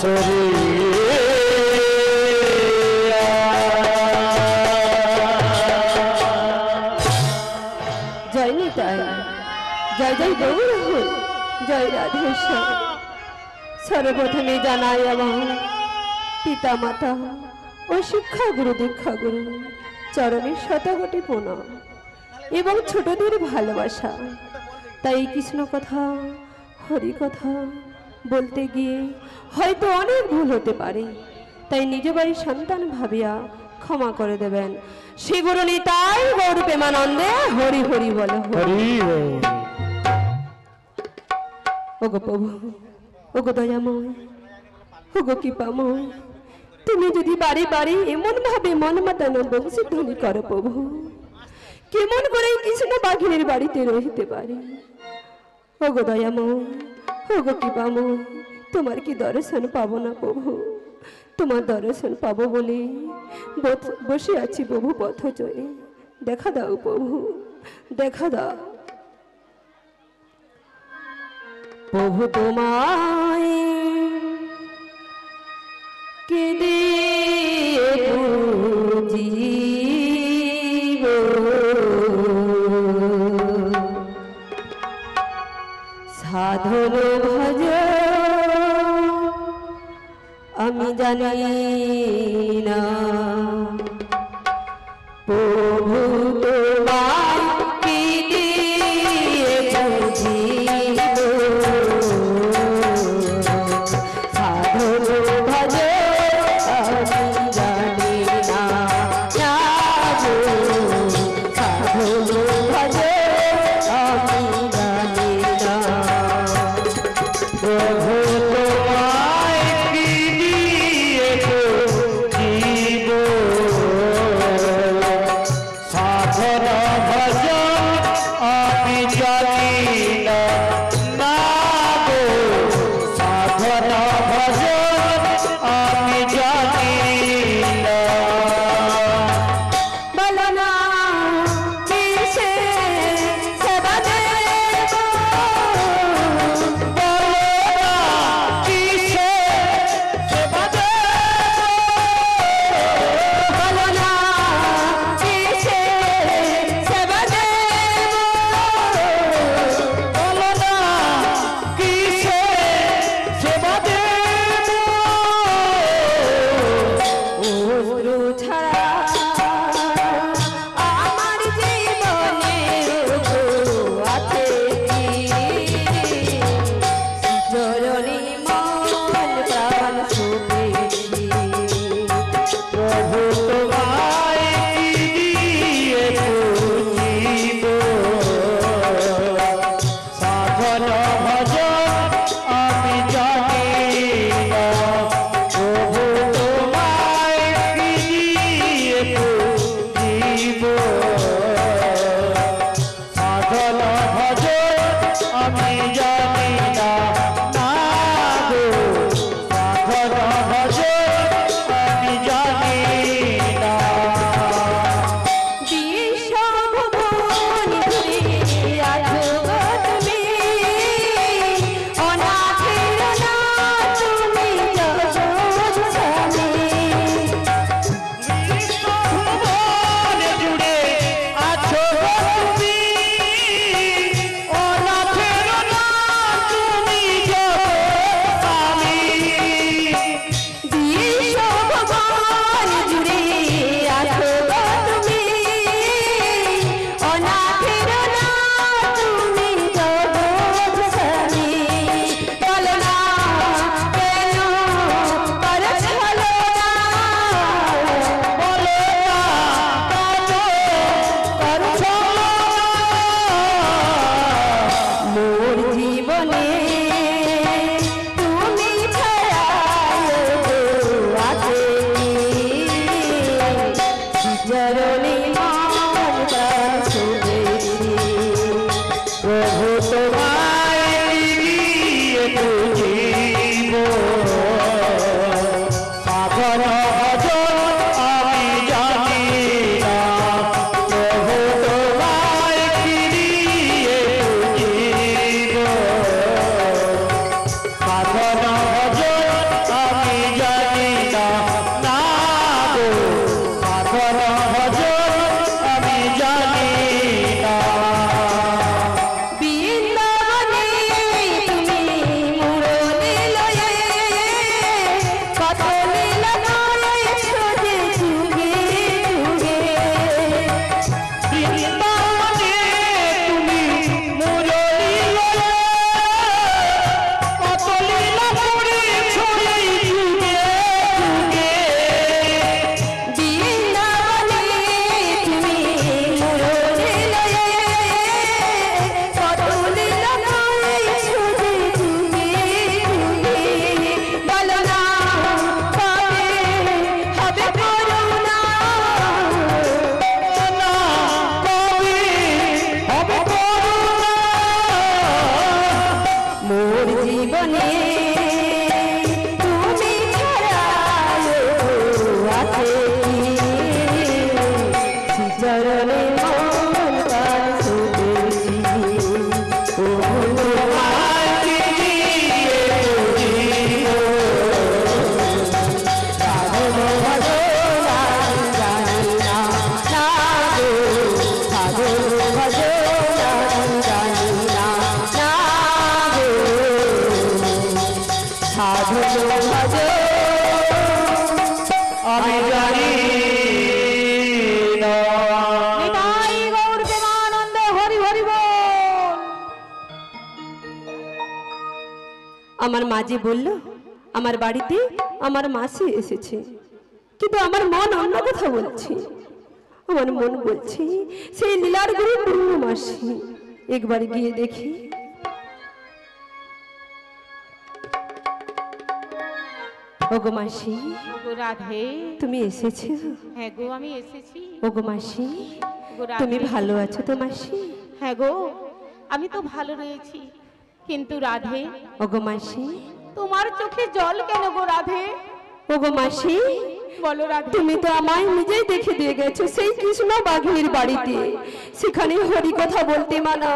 जय निताय जय जय गौर जय राधेश्वर सर्वप्रथमे जानाई আমার পিতা মাতা ও শিক্ষা গুরু দীক্ষা গুরু চরণে শতকোটি প্রণাম এবং ছোটদের ভালোবাসা। তাই কৃষ্ণ কথা হরি কথা বলতে গিয়ে হয়তো অনেক ভুল হতে পারে, তাই নিজ বাড়ির সন্তান ভাবিয়া ক্ষমা করে দেবেন। শ্রী গুরু নিতাই গৌর প্রেমানন্দে হরি হরি বল হরি। ওগো প্রভু, ওগো দয়াময়, ওগো কৃপাময়, তুমি যদি বাড়ি বাড়ি এমন ভাবে মন মাতানো বংশী ধ্বনি করো প্রভু, কেমন করে কৃষ্ণ বাঘিনীর বাড়িতে রহিতে পারে। ওগো দয়াময়, ওগো কৃপাময়, তোমার কি দর্শন পাবো না প্রভু? তোমার দর্শন পাবো বলে বসে আছি প্রভু পথ চলে। দেখা দাও প্রভু, দেখা দাও প্রভু, তোমায় কেঁদে বুঝিব সাধন ভজ আমি জানি না প্রভু তোমায় কেঁদে বুঝিব সাধন ভজ আমি জানি না সাধন ভজ আমি জানি না প্রভু সাধন ভজ আমি জানি না। নিতাই গৌর প্রেমানন্দ হরি হরি বল। আমার মাঝি বলল আমার বাড়িতে আমার মাসি এসেছে, কিন্তু আমার মন অন্য কথা বলছে। আমার মন বলছে সেই লীলার গুরু পূর্ণ মাসি, একবার গিয়ে দেখি। ওগো মাসি, রাধে তুমি এসেছো? হ্যাঁ গো আমি এসেছি। ওগো মাসি, তুমি ভালো আছো তো মাসি? হ্যাঁ গো আমি তো ভালো রয়েছি, কিন্তু রাধে ওগো মাসি, তোমার চোখে জল কেন গো রাধে? ওগো মাসি, বলো রাধে। তুমি তো আমায় নিজেই দেখে দিয়ে গেছো সেই কৃষ্ণ বাঘিনীর বাড়িতে, সেখানে হরি কথা বলতে মানা,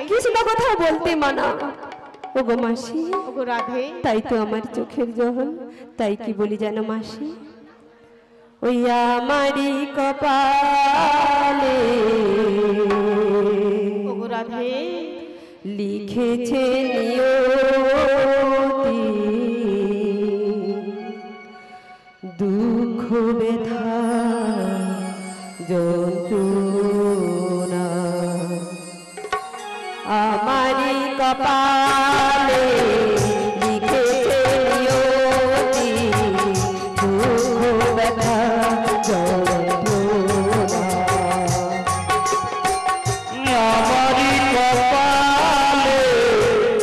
কৃষ্ণ কথা বলতে মানা। ওগো মাসি, ওগো রাধে, তাই তো আমার চোখের জল। তাই কি বলি জানো মাসি, ওই আমারি কপালে ওগো রাধে লিখেছে নিয়তি, দুঃখ ব্যথা যন্ত্রণা আমারি কপালে লিখেছে নিয়তি, দুঃখ ব্যথা যন্ত্রণা আমারি কপালে লিখেছে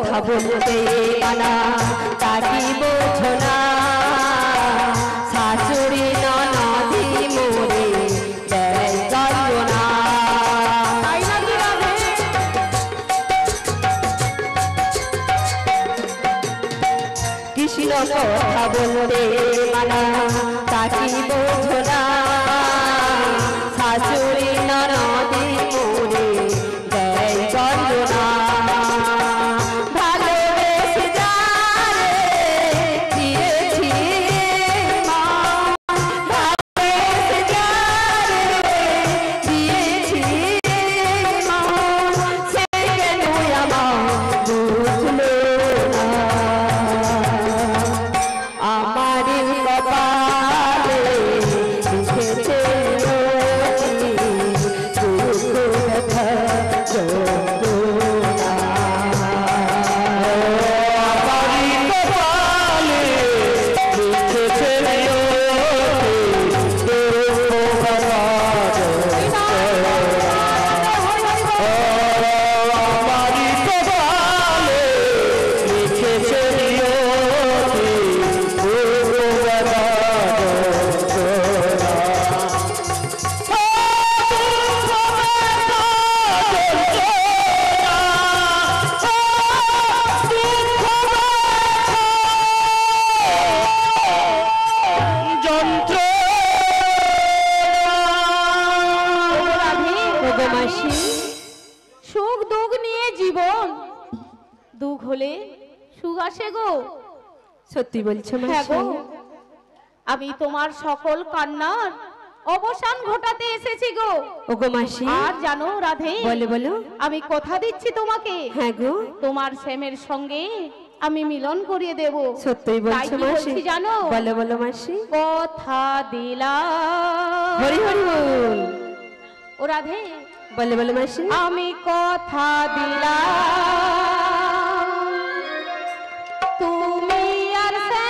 কথা বলতে মানা, তাকি বোঝো না শাশুড়ি ননদি মোরে দেয় যন্ত্রণা। কৃষ্ণ কথা বলতে মানা, তাকি বোঝো না শাশুড়ি ননদি মোরে দেয় যন্ত্রণা। বসে গো। সত্যি বলছো হ্যাঁ মাসি? গো, আমি তোমার সকল কান্নার অবসান ঘটাতে এসেছি গো। ওগো মাসি, আর জানো রাধে, বলো বলো। আমি কথা দিচ্ছি তোমাকে, হ্যাঁ গো, তোমার শ্যামের সঙ্গে আমি মিলন করিয়ে দেব। সত্যি তাই বলছো কি মাসি? বলছি জানো? বলো বলো মাসি। কথা দিলাম। হরি হরি বল। ও রাধে, বলো বলো মাসি। আমি কথা দিলাম, তুমি আর সে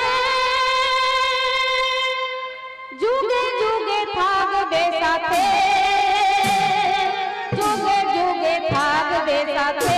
যুগে যুগে থাকবে সাথে, যুগে যুগে থাকবে সাথে।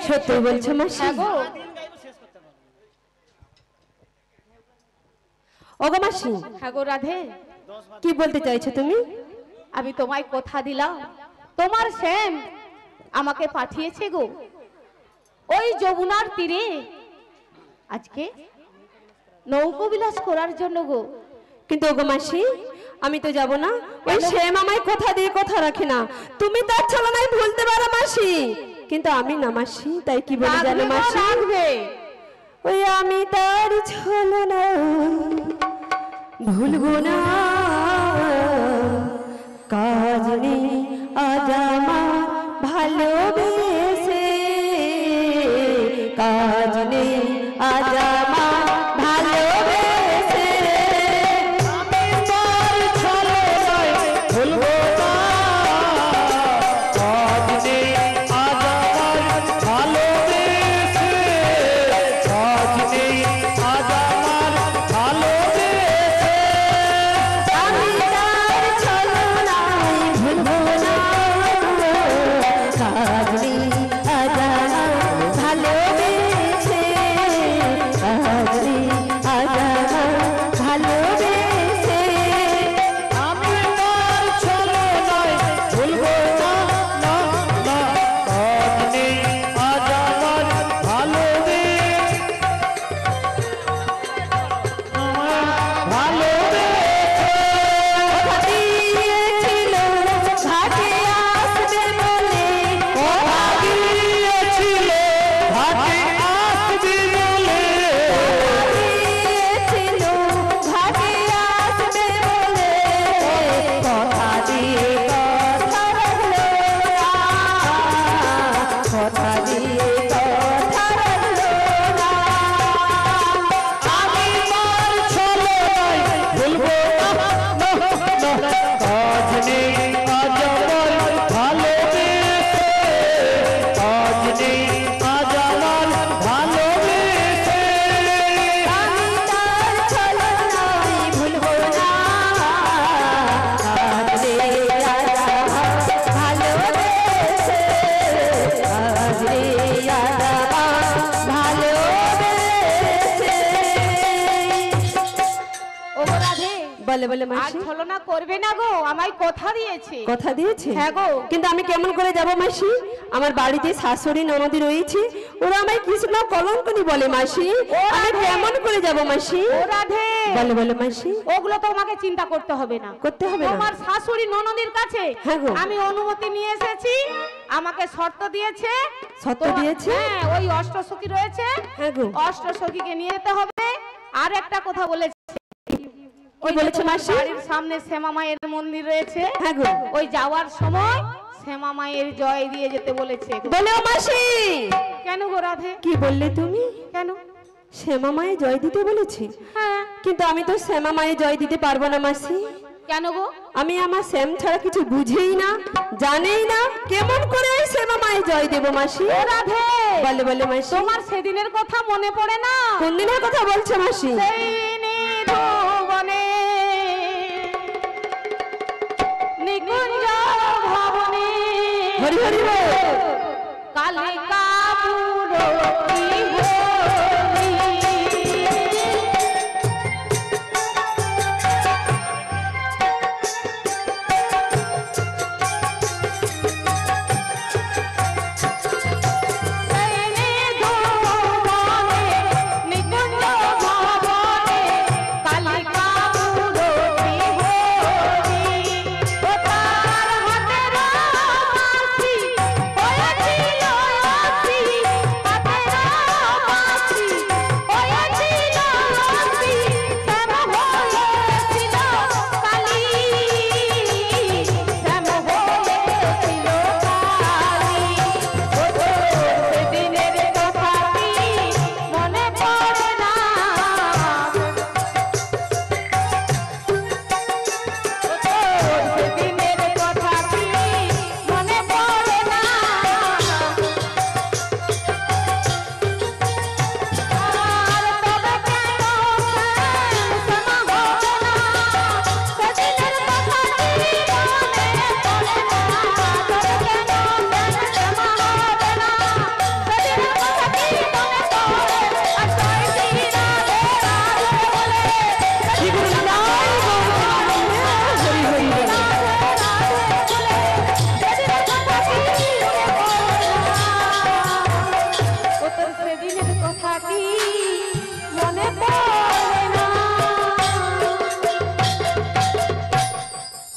সত্যি বলছো মাসি? হ্যাঁ গো। ওগো মাসি, হ্যাঁ গো রাধে, কি বলতে চাইছো তুমি? আমি তোমায় কথা দিলাম, তোমার শ্যাম আমাকে পাঠিয়েছে গো ওই যমুনার তীরে আজকে নৌকো বিলাস করার জন্য গো। কিন্তু ওগো মাসি, আমি তো যাব না। ওই শ্যাম আমায় কথা দিয়ে কথা রাখে না। তুমি তার ছলনায় ভুলতে পারো মাসি, কিন্তু আমি না মাসি। তাই কি বলে জানো মাসি? রাখবে ওই আমি তার ছলনা ভুলবো না, কাজ নেই আজ আমার ভালোবেসে, কাজ নেই আজ আমার ভালোবেসে। আমি তার ছলনায় ভুলবো না, কাজ নেই আজ আমার ভালোবেসে, কাজ নেই আজ আমার ভালোবেসে। আমি তার ছলনায় ভুলবো না, কাজ নেই বলে বলে আর মাসি ছলনা করবে না গো, আমায় কথা দিয়েছে। কথা দিয়েছে? হ্যাঁ গো। কিন্তু আমি কেমন করে যাব মাসি? আমার বাড়িতে শাশুড়ি ননদি রয়েছে, ওরা আমায় কৃষ্ণ কলঙ্কনি বলে মাসি। আমি কেমন করে যাব মাসি? ও রাধে, বলে বলে মাসি ওগুলো তোমাকে চিন্তা করতে হবে না, করতে হবে না। তোমার শাশুড়ি ননদির কাছে হ্যাঁ গো। আমি অনুমতি নিয়ে এসেছি। আমাকে শর্ত দিয়েছে। শর্ত তোমার- দিয়েছে? হ্যাঁ, ওই অষ্টসখী রয়েছে, হ্যাঁ গো। অষ্টসখীকে নিয়ে যেতে হবে। আর একটা কথা বলেছে, কি বলেছে মাসি? বাড়ির সামনে শ্যামা মায়ের মন্দির রয়েছে, হ্যাঁ গো। ওই যাওয়ার সময় শ্যামা মায়ের জয় দিয়ে যেতে বলেছে। বলে ও মাসি কেন গো রাধে? কি বললে তুমি? কেন? শ্যামা মায়ে জয় দিতে বলেছে? হ্যাঁ। কিন্তু আমি তো শ্যামা মায়ে জয় দিতে পারবো না মাসি। কেন গো? আমি আমার শ্যাম ছাড়া কিছু বুঝেই না, জানেই না, কেমন করে ওই শ্যামা মায়ে জয় দেব মাসি? ও রাধে, বলে বলে মাসি তোমার সেদিনের কথা মনে পড়ে না? কোন দিনের কথা বলছো মাসি? সেই নিধুবনে নিকুঞ্জ ভবনে হরি হরি বল। কালিকা পুরবতী হরি।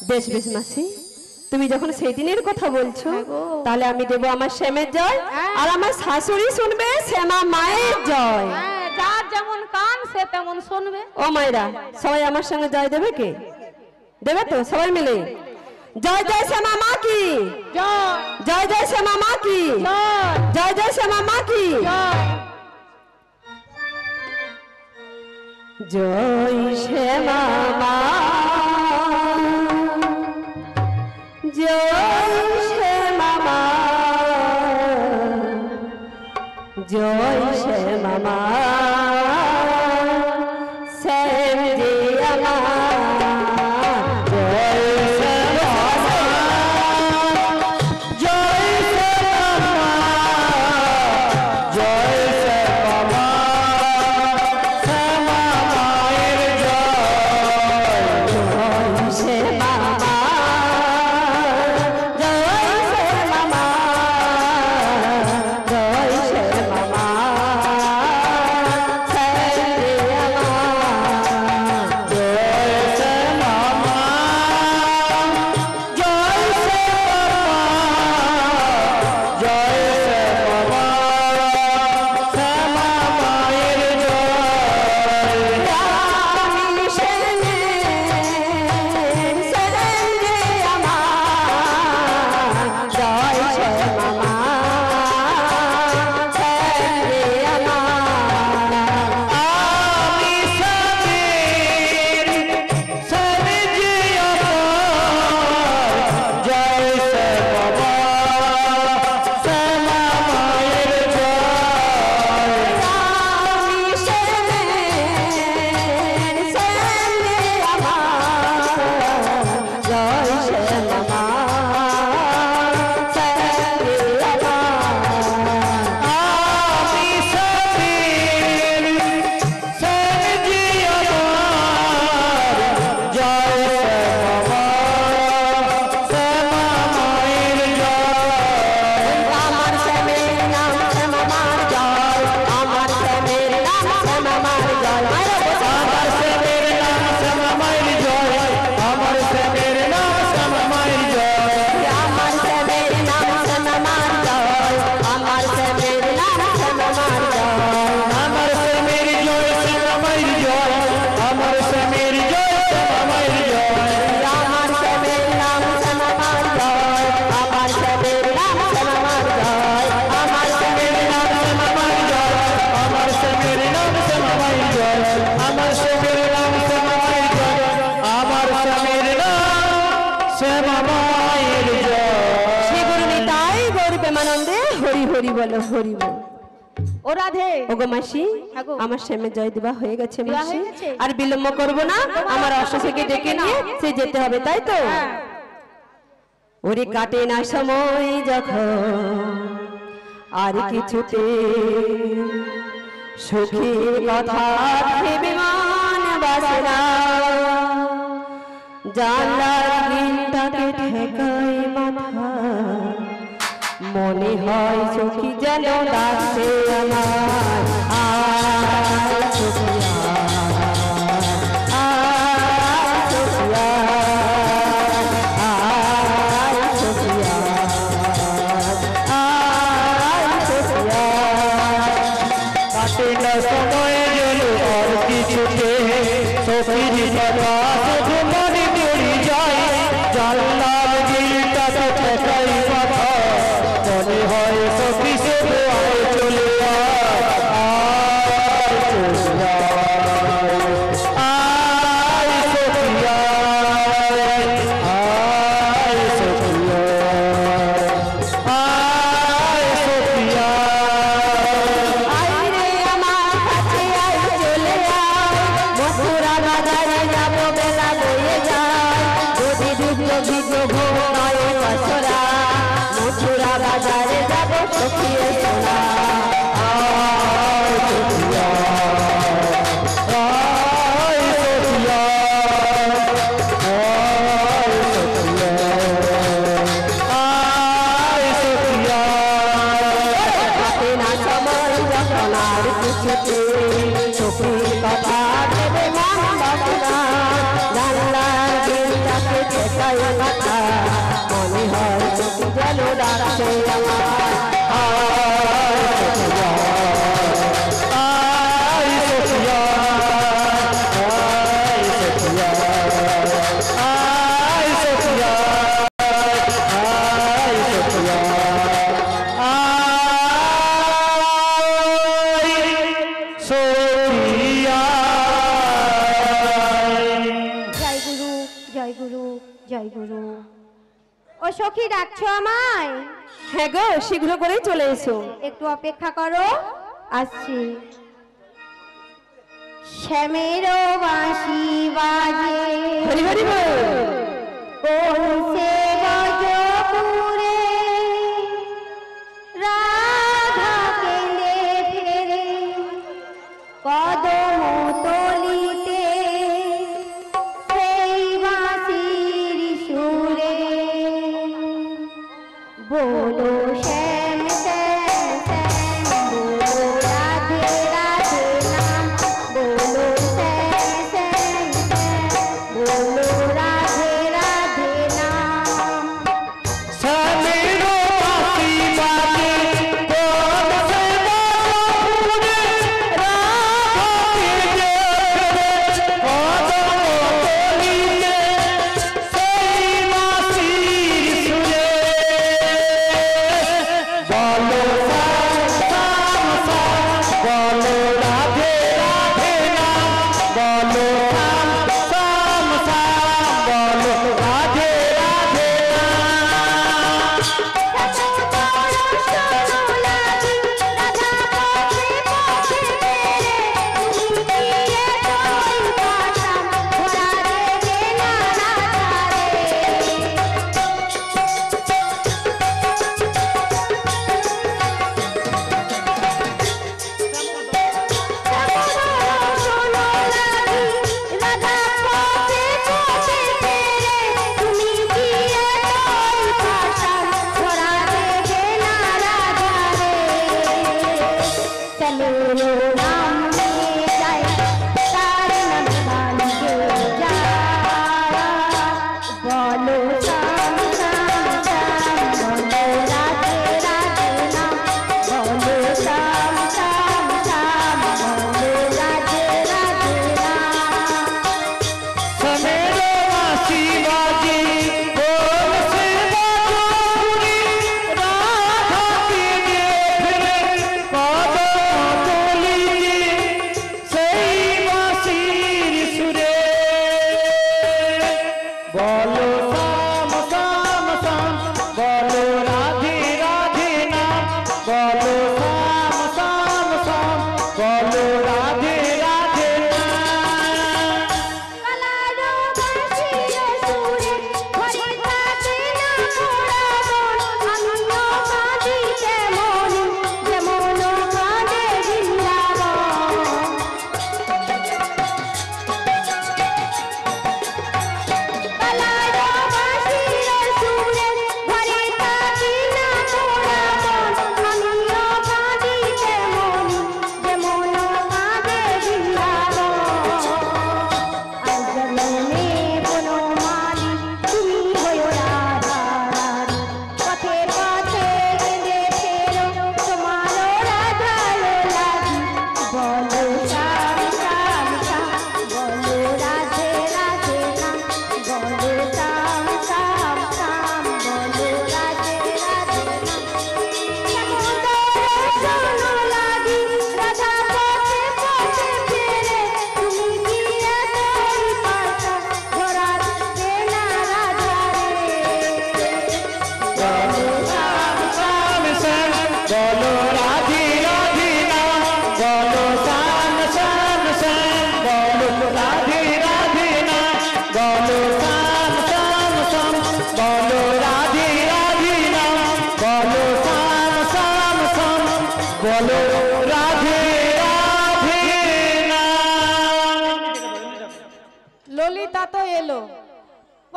বেশ বেশ মাসি, তুমি যখন সেই দিনের কথা বলছো, হ্যাঁ গো। তাহলে আমি দেবো আমার শ্যামের জয়, হ্যাঁ। আর আমার শাশুড়ি শুনবে শ্যামা মায়ের জয়। হ্যাঁ, যার যেমন কান সে তেমন শুনবে। ও মায়েরা, সবাই আমার সঙ্গে জয় দেবে কে? দেবে তো সবাই মিলে? জয় জয় শ্যামা মা কি জয় জয়, জয় শ্যামা মা কি জয় জয়, জয় শ্যামা মা কি জয়। জয় শ্যামা মা, জয় শ্যামা মা, জয় শ্যামা মা, শ্যাম যে আমার, জয় শ্যামা মা, জয় শ্যামা মা, জয় শ্যামা মা, শ্যামা মায়ের জয়, জয় শ্যামা মা, জয় শ্যামা মা, জয় শ্যামা মা, আনন্দে হরি হরি বলো হরি বল। ও রাধে, ওগো মাসি, হ্যাঁ গো। আমার শ্যামে জয় দেওয়া হয়ে গেছে দেওয়া মাসি, হয়ে গেছে? আর বিলম্ব করব না, আমার অশ্বকে ডেকে নিয়ে সে যেতে হবে, তাই তো? হ্যাঁ। ওরে কাটে না সময় যখন আর কিছুতে সুখের কথা ভেবে মান বাসে না, জানলার গিলটাকে ঠেকাই মাথা, মনে হয় সখী যেন ডাকছে আমার, আয় সখী আয় সখী আয় সখী আয় সখী। কাটে না সময় যেন আর কিছুতে সখীর কথা শুধু মনে পড়ে যায়, জানলার গিলটাকে ঠেকাই মাথা, মনে হয় সখী শুধু আয় চলে আয় চলে আয় সখী আয় সখী আয় সখী আয় রে আমার কাছে আয় চলে আয়, মথুরা বাজারে যাবো বেলা বয়ে যায়, যদি ডুবলো ভিজো ভোগায় বছরা, মথুরা বাজারে যাবো সখিয়ে সোনা। হাতে না সময় যখন আর কিছুতে সখীর কথা ভেবে মন বসে না, জানলার গিলটাকে ঠেকাই মাথা, মনে হয় সখী যেন ডাকছে আমার, জয় গুরু, জয় গুরু, জয় গুরু। ও সখী, ডাকছো আমায়? হ্যাঁ গো, শীঘ্র করেই চলে এসো। একটু অপেক্ষা করো, আসছি। শ্যামের বাঁশি বাজে হরি হরি বল। কোন সে গজপুরে, রাধা কেঁদে ফেরে কদম তলিতে, সেই বাঁশির সুরে বলো শ্যাম শ্যাম শ্যাম, বলো রাধে রাধে নাম, বলো শ্যাম শ্যাম শ্যাম, বলো রাধে রাধে নাম। সেই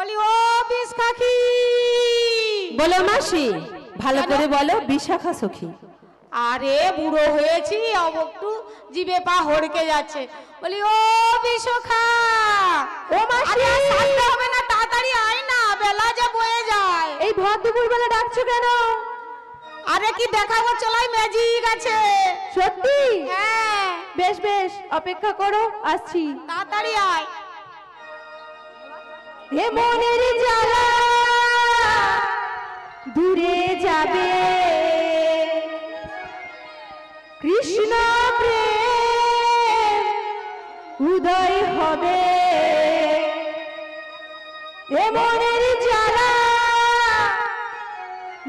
বলি ও বিষ কাকি। বলো মাসি, ভালো করে বলো। বিশাখা সখী। আরে বুড়ো হয়েছি, একটু জিভে পা হড়কে যাচ্ছে। বলি ও বিশাখা। ও মাসি, সাথে হবে না, তাড়াতাড়ি আয় না, বেলা যে বয়ে যায়। এই ভর দুপুর বেলা ডাকছো কেন? আরে কি দেখাবো, চলাই ম্যাজিক আছে। সত্যি? হ্যাঁ বেশ বেশ, অপেক্ষা করো, আসছি। তাড়াতাড়ি আয়। হে মনের জ্বালা দূরে যাবে, কৃষ্ণ প্রেম উদয় হবে। হে মনের জ্বালা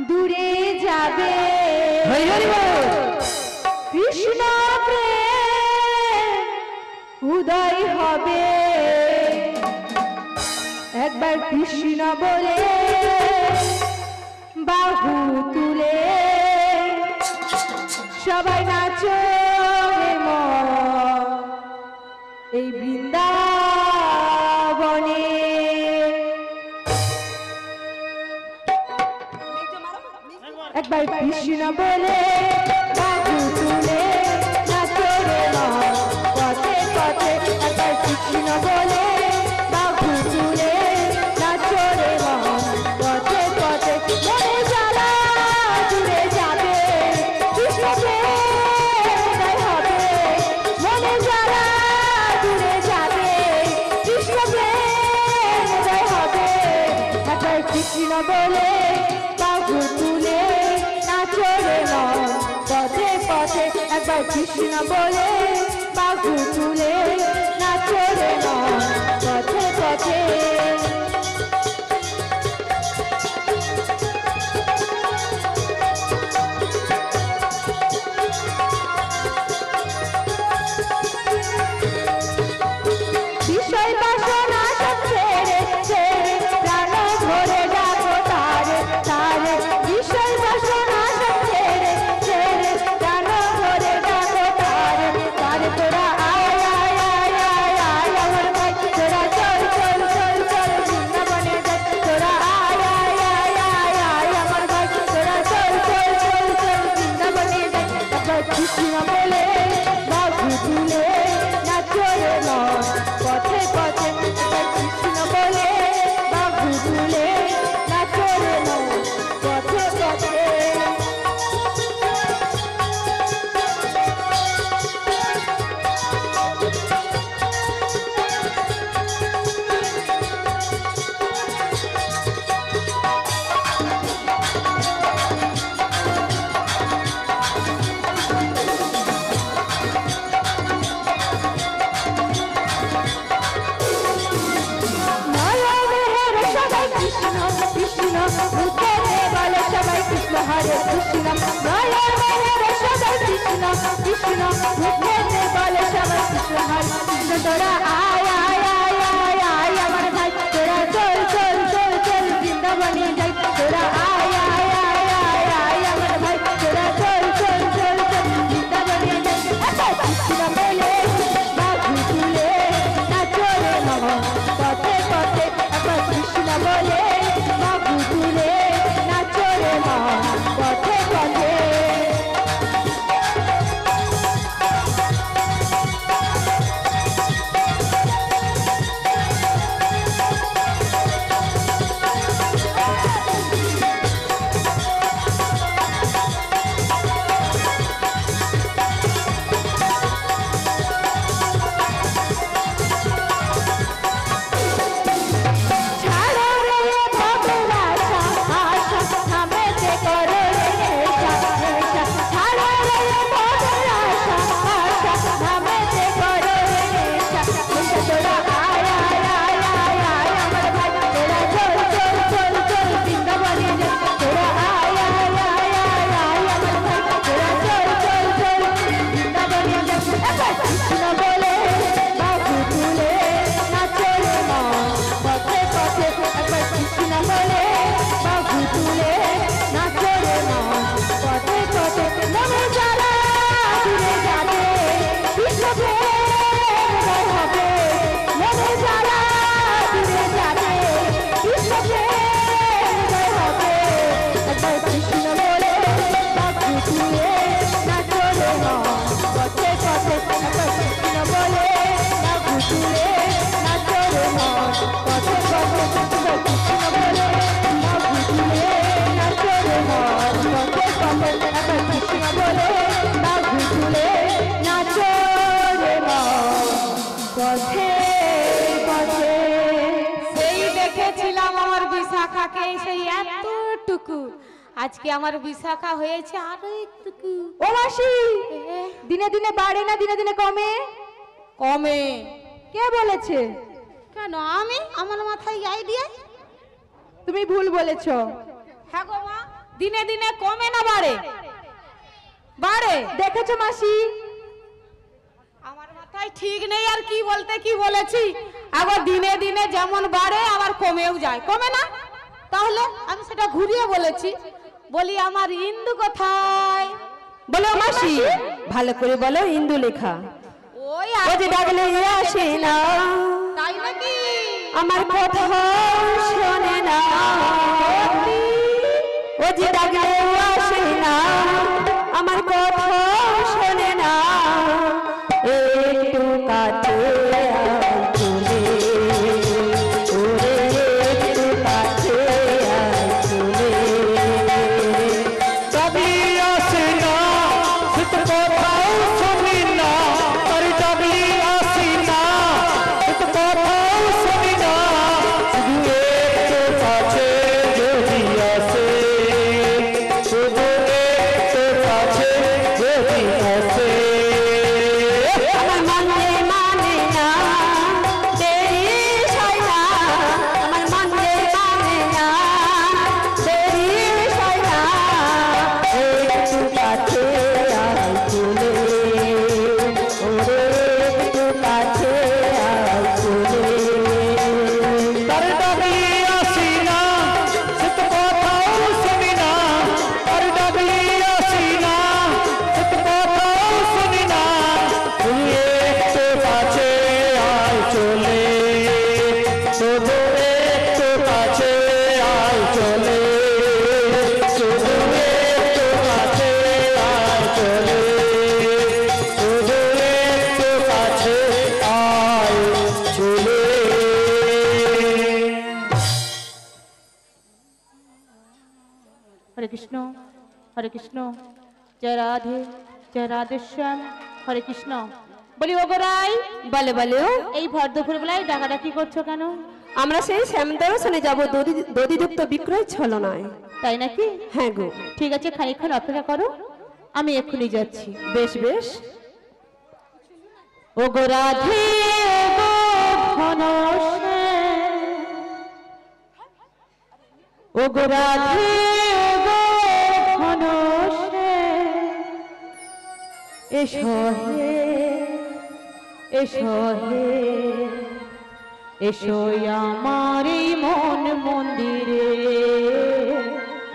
দূরে যাবে, কৃষ্ণ প্রেম উদয় হবে। একবার কৃষ্ণ বলে বাহু তুলে সবাই নাচো রে মন এই বৃন্দাবনে। একবার কৃষ্ণ বলে বাহু তুলে নাচো রে মন পথে পথে। একবার কৃষ্ণ বলে বাহু তুলে নাচো রে মন পথে পথে। মনে জ্বালা দূরে যাবে, কৃষ্ণ প্রেম হবে। মনে জ্বালা দূরে যাবে, কৃষ্ণ প্রেম হবে। একবার কৃষ্ণ বলে বাহু তুলে নাচো রে মন পথে পথে। একবার কৃষ্ণ বলে বাহু তুলে নাচো রে মন পথে পথে। বিষয় বাসনা সব ছেড়ে ছেড়ে প্রাণ ভরে ডাকো তারে তারে। বিষয় বাসনা সব ছেড়ে ছেড়ে প্রাণ ভরে ডাকো তারে তারে। তোরা আয় আয় আয় আয় আয় আমার ভাই, তোরা চল চল চল চল বৃন্দাবনে যাই। তোরা আয় আয় আয় আয় আয় আমার ভাই, তোরা চল চল চল চল বৃন্দাবনে যাই। একবার কৃষ্ণ বলে বাহু তুলে নাচো রে মন পথে পথে। একবার কৃষ্ণ বলে বাহু তুলে নাচো রে মন পথে পথে। হরে কৃষ্ণ, নয়া মহের সবাই কৃষ্ণ কৃষ্ণ, মুখে বলে সবাই কৃষ্ণ হরে কৃষ্ণ। তোরা আয় আয় আয় আয় আয় আমার ভাই, তোরা চল চল চল চল বৃন্দাবনে যাই। তোরা আয় আয় আয় আয় আয় আমার ভাই, তোরা চল চল চল চল বৃন্দাবনে যাই। একবার কৃষ্ণ বলে বাহু তুলে নাচো রে মন পথে পথে। একবার কৃষ্ণ বলে বাহু তুলে নাচো রে মন পথে পথে। বলে একবার কৃষ্ণ বলে না ঘুরে নাচো রে পথে পথে। সেই দেখেছিলাম আমার বিশাখাকে, সেই এতটুকু, আজকে আমার বিশাখা হয়েছে আরো একটুকু। ও মাসি, দিনে দিনে বাড়ে না দিনে দিনে কমে? কমে। কে বলেছে? কেন আমি? আমার মাথায় আইডিয়া। তুমি ভুল বলেছো। হ্যাঁ গো মা, দিনে দিনে কমে না বাড়ে? বাড়ে। দেখেছো মাসি? আমার মাথায় ঠিক নেই আর কি বলতে কি বলেছি। আবার দিনে দিনে যেমন বাড়ে আবার কমেও যায়, কমে না? তাহলে আমি সেটা ঘুরিয়ে বলেছি। বলি আমার ইন্দু কোথায়? বলো মাসি, ভালো করে বলো। ইন্দু লেখা। ওই ও যে ডাকলে আসে না, তাই নাকি? আমার কথা শোনে না। ও যে ডাকলে আসে না, আমার কথা শোনে না। একটু কাছে আয় চলে, ওরে একটু কাছে আয় চলে। ডাকলি আসে না, সে তো কথাও শুনি না। তার ডাকলি আসি না, সে তো কথাও শুনি না। শুধু একটু কাছে যদি আসে, শুধু একটু কাছে যদি আসে। আমার মনে মানে না দেরি সয় না, আমার মনে মানে না দেরি সয় না। একটু কাছে আয় চলে, ওরে একটু কাছে আয় চলে। তার ডাকলি আসি না, সে তো কথাও শুনি না। তার ডাকলি আসি না, সে তো কথাও শুনি না। তুই একটু কাছে আয় চলে, শুধু একটু কাছে আয় চলে, শুধু একটু কাছে আয় চলে, শুধু একটু কাছে আয় চলে। হরে কৃষ্ণ, হরে কৃষ্ণ, জয় রাধে, জয় রাধে শ্যাম, হরে কৃষ্ণ। বলি ও গোরাই, বলে বলে এই ভর দুপুর বেলায় ডাকাডাকি করছো কেন? আমরা সেই শ্যামদর্শনে যাব দধিযুক্ত বিক্রয় ছলনায়। তাই নাকি? হ্যাঁ গো। ঠিক আছে, খানিকক্ষণ অপেক্ষা করো, আমি এক্ষুনি যাচ্ছি। বেশ বেশ। ও গো রাধে গো ঘন শ্যাম, ও গো রাধে গো ঘন শ্যাম, এসো হে, এসো হে, এসো আমার এই মন মন্দিরে,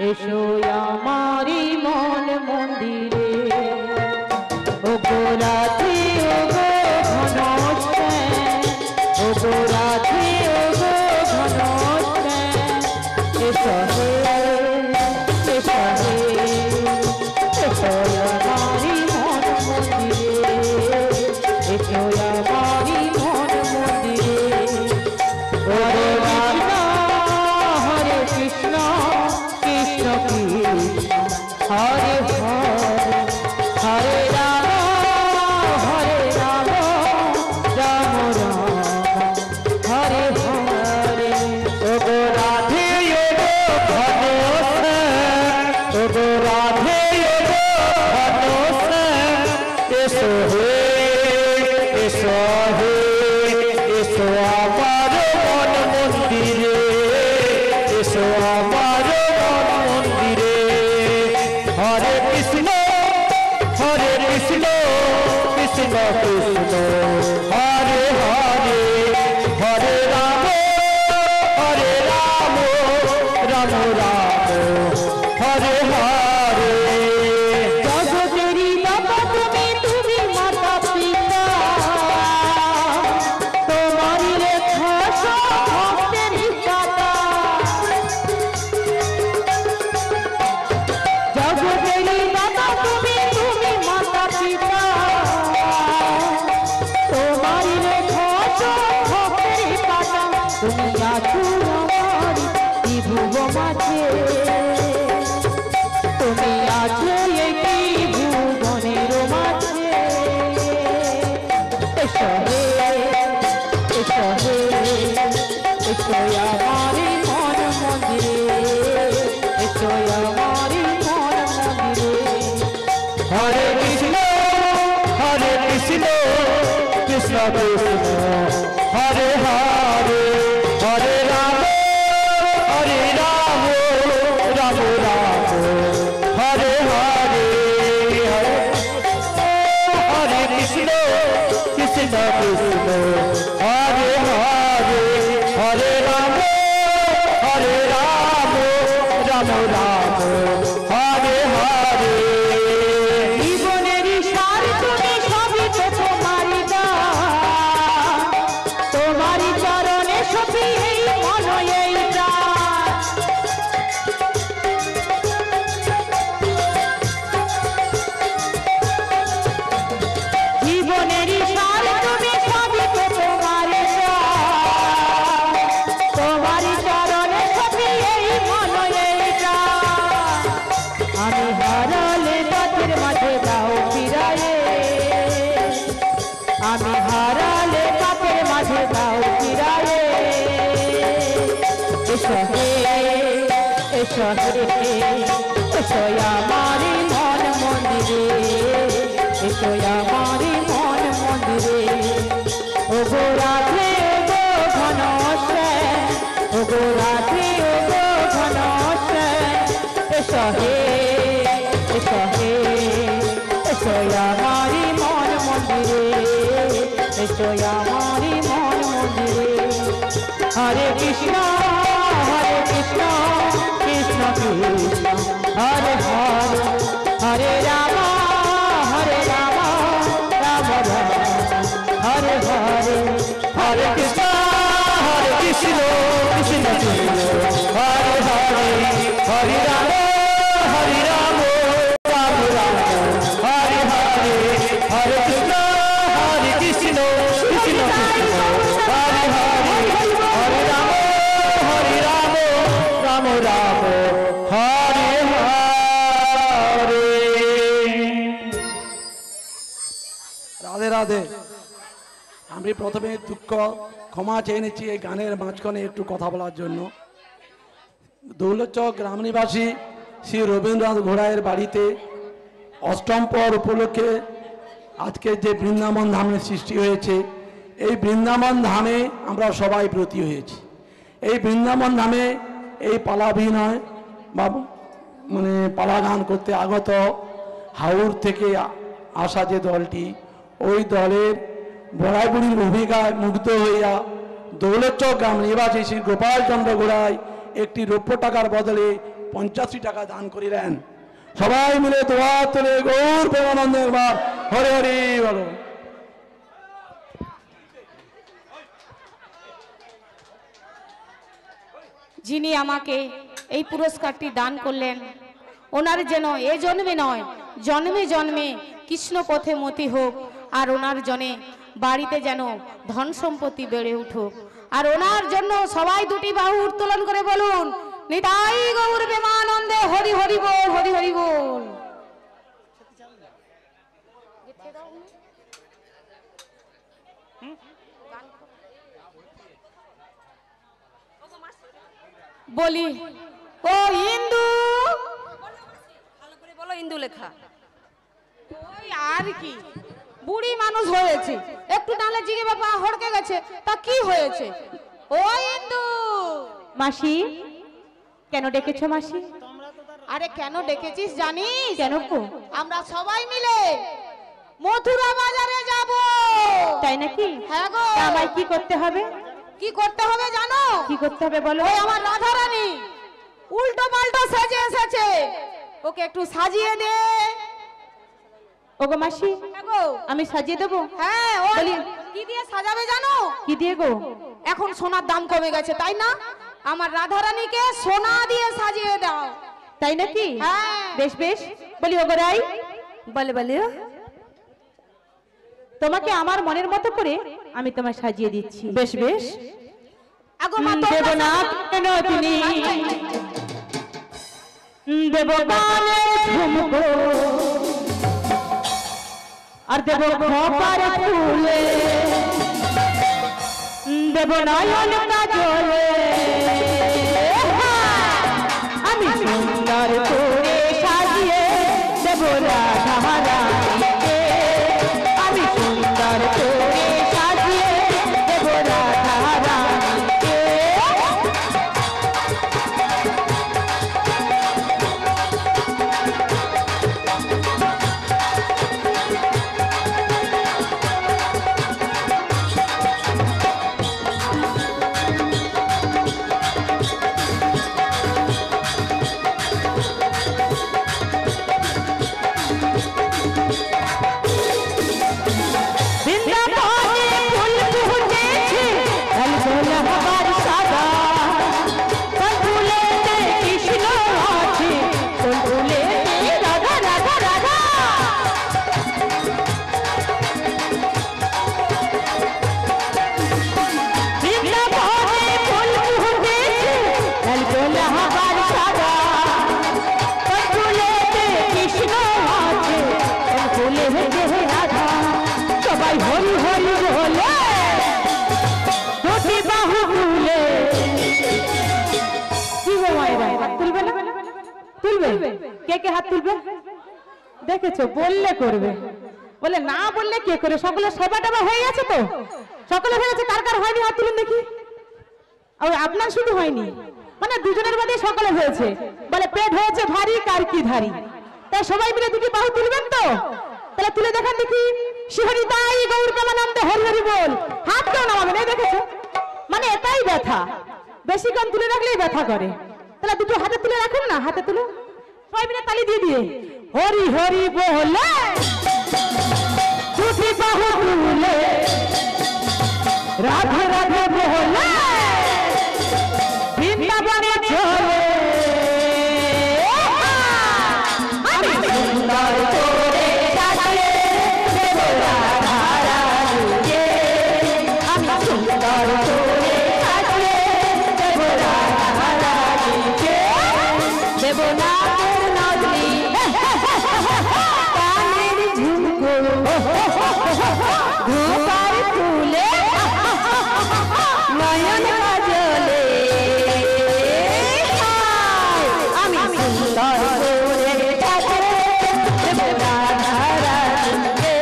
এসো আমার এই মন মন্দিরে। ও গো রাধে ও গো ঘন শ্যাম, ও গো রাধে ও গো ঘন শ্যাম, এসো হে, এসো হে, এসো আমারি মন মন্দিরে, এসো আমারি মন মন্দিরে। হরে কৃষ্ণ, হরে কৃষ্ণ, কৃষ্ণ কৃষ্ণ, হরে হরে, হরে রাম, হরে রাম, রাম রাম, হরে হরে। ও গো রাধে ও গো ঘন শ্যাম, ও গো রাধে ও গো ঘন শ্যাম, এসো হে, এসো হে, এসো আমার মন মন্দিরে, এসো আমার মন মন্দিরে। হরে কৃষ্ণ, হরে কৃষ্ণ, কৃষ্ণ কৃষ্ণ, হরে হরে, হরে রাম, হরে রাম, রাম রাম, হরে হরে। জগতেরই বাবা তুমি, তুমি মাতা পিতা, তোমারই লেখা সব ভক্তেরই দাতা। জগতেরই বাবা তুমি, তুমি মাতা পিতা, হরে কৃষ্ণ কৃষ্ণ কৃষ্ণ হরে হরে হরে রাম রাম রাম হরে হরে হরে কৃষ্ণ কৃষ্ণ কৃষ্ণ হরে হরে হরে রাম রাম রাম হরে হরে জীবনেরই সার তুমি সবই তো তোমারই দান, তোমারই চরণে সবই এই মন এই প্রাণ। জীবনেরই সার তুমি সবই তো তোমারই দান, তোমারই চরণে সবই এই মন এই প্রাণ। আমি হারালে পথের মাঝে দাও ফিরায়ে, আমি হারালে পথের মাঝে দাও ফিরায়ে। এসো হে এসো হে এসো আমারি মন মন্দিরে, এসো আমারি মন মন্দিরে। ও গো রাধে ও গো ঘনশ্যাম, ও গো রাধে ও গো ঘনশ্যাম। এসো হে এসো হে এসো আমারি মন মন্দিরে, এসো আমারি মন মন্দিরে। হরে কৃষ্ণ কৃষ্ণ কৃষ্ণ হরে হরে হরে রাম রাম রাম হরে হরে হরে কৃষ্ণ কৃষ্ণ কৃষ্ণ হরে হরে হরে রাম রাম রাম হরে হরে হরে কৃষ্ণ কৃষ্ণ কৃষ্ণ হরে হরে হরে রাম রাম রাম হরে হরে। রাধে রাধে। আমি প্রথমে দুঃখ ক্ষমা চেয়ে নিচ্ছি এই গানের মাঝখানে একটু কথা বলার জন্য। দৌলতচক গ্রাম নিবাসী শ্রী রবীন্দ্রনাথ ঘোড়াইয়ের বাড়িতে অষ্টম পর উপলক্ষে আজকে যে বৃন্দাবন ধামের সৃষ্টি হয়েছে, এই বৃন্দাবন ধামে আমরা সবাই ব্রতী হয়েছি। এই বৃন্দাবন ধামে এই পালাভিনয় বা মানে পালা গান করতে আগত হাওড় থেকে আসা যে দলটি, ওই দলের বড়াই বুড়ির ভূমিকায় মুগ্ধ হইয়া দৌলতচক গ্রাম নিবাসী শ্রী গোপালচন্দ্র গোড়াই একটি রৌপ্য টাকার বদলে 85 টাকা দান করিলেন। সবাই মিলে দোয়া তোলে গৌর প্রেমানন্দ একবার হরে হরে বলো। যিনি আমাকে এই পুরস্কারটি দান করলেন, ওনার যেন এ জন্মে নয় জন্মে জন্মে কৃষ্ণ পথে মতি হোক, আর ওনার জনে বাড়িতে যেন ধন সম্পত্তি বেড়ে উঠুক। আর ওনার জন্য সবাই দুটি বাহু উত্তোলন করে বলুন, নিতাই গৌর প্রেমানন্দে হরি হরি বল, হরি হরি বল। বলি ও ইন্দু, ভালো করে বলো ইন্দু লেখা। ওই আর কি, বুড়ি মানুষ হয়েছে, একটু নালে জিগে বাবা হড়কে গেছে, তা কি হয়েছে? ও ইন্দু। মাসি, কেন ডেকেছো মাসি? আরে কেন ডেকেছিস জানিস? কেন গো? আমরা সবাই মিলে মথুরা বাজারে যাব। তাই নাকি? হ্যাঁ গো। তা আমায় কি করতে হবে? কি করতে হবে জানো? কি করতে হবে বলো? ওই আমার রাধা রানী উল্টো পাল্টো সেজে এসেছে, ওকে একটু সাজিয়ে দে। ওগো মাসি, হ্যাঁ গো। আমি সাজিয়ে দেবো? হ্যাঁ, ও বলি। কি দিয়ে সাজাবে জানো? কি দিয়ে গো? এখন সোনার দাম কমে গেছে তাই না? আমার রাধা রানীকে সোনা দিয়ে সাজিয়ে দাও। তাই নাকি? হ্যাঁ। বেশ বেশ। বলি ওগো রাই, বলে বলে তোমাকে আমার মনের মতো করে আমি তোমায় সাজিয়ে দিচ্ছি। বেশ বেশ। আগো মা দেব না কেন তিনি দেব গানে ঝুমকো, আর দেব খোপার ফুলে, দেব নয়ন কাজলে, আমি সুন্দর করে সাজিয়ে দেব রাধা হরি হরি বলে দুটি বাহু তুলে কি গো মায়েরা হাত তুলবে না তুলবে কে কে হাত তুলবে দেখেছো বললে করবে বলে না বললে কে করে সকলে সভা টভা হয়ে গেছে তো সকলে হয়ে গেছে কার কার হয়নি হাত তুলুন দেখি আর আপনার শুধু হয়নি মানে দুজনের মধ্যে সকলে হয়েছে বলে পেট হয়েছে ভারী কার কি ধারি তাই সবাই মিলে দুটি বাহু তুলবেন তো তাহলে তুলে দেখান দেখি শিহরি তাই গৌর প্রেমানন্দে হরি হরি বল হাত কেউ নামাবেন এই দেখেছো মানে এটাই ব্যথা বেশি কম তুলে রাখলেই ব্যথা করে তাহলে দুটো হাতে তুলে রাখুন না হাতে তুলে সবাই মিলে তালি দিয়ে দিয়ে হরি হরি বলে দুটি বাহু তুলে রাধে রাধে বলে বৃন্দাবনে চলে আমি সুন্দর করে সাজিয়ে দেব রাধা রানীকে আমি সুন্দর করে সাজিয়ে দেব রাধা রানীকে দেব নাচের নাচনি কানের ঝুমকো ধোপার ফুলে নয়ন কাজলে আমি সুন্দর করে সাজিয়ে দেব রাধা রানীকে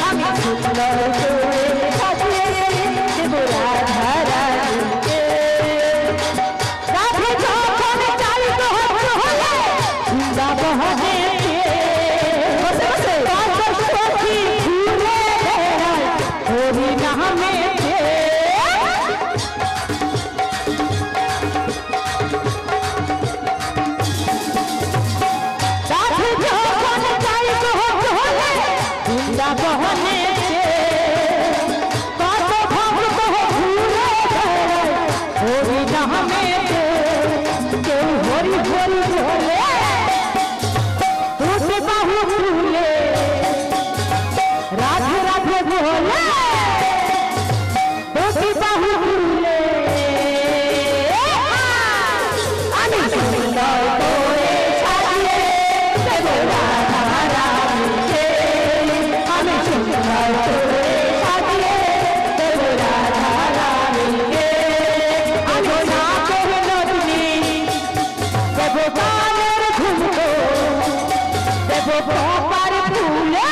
আমি সুন্দর করে সাজিয়ে দেব রাধা রানীকে রাধে যখন চালিত হলে বৃন্দাবনে বসে বসে সখী ঘুরে বেড়ায় হরি নামে রাধে যখন চালিত হলে বৃন্দাবনে কত ভক্ত ঘুরে বেড়ায় হরি নামে কেউ হরি হরি বলে দুটি বাহু তুলে রাধে রাধে বলে দুটি বাহু তুলে আমি সুন্দর করে সাজিয়ে দেব রাধা রানীকে আমি সুন্দর করে সাজিয়ে দেব রাধা রানীকে আমি নাচের নদী দেব গানের ঝুমকো দেব পার ফুলে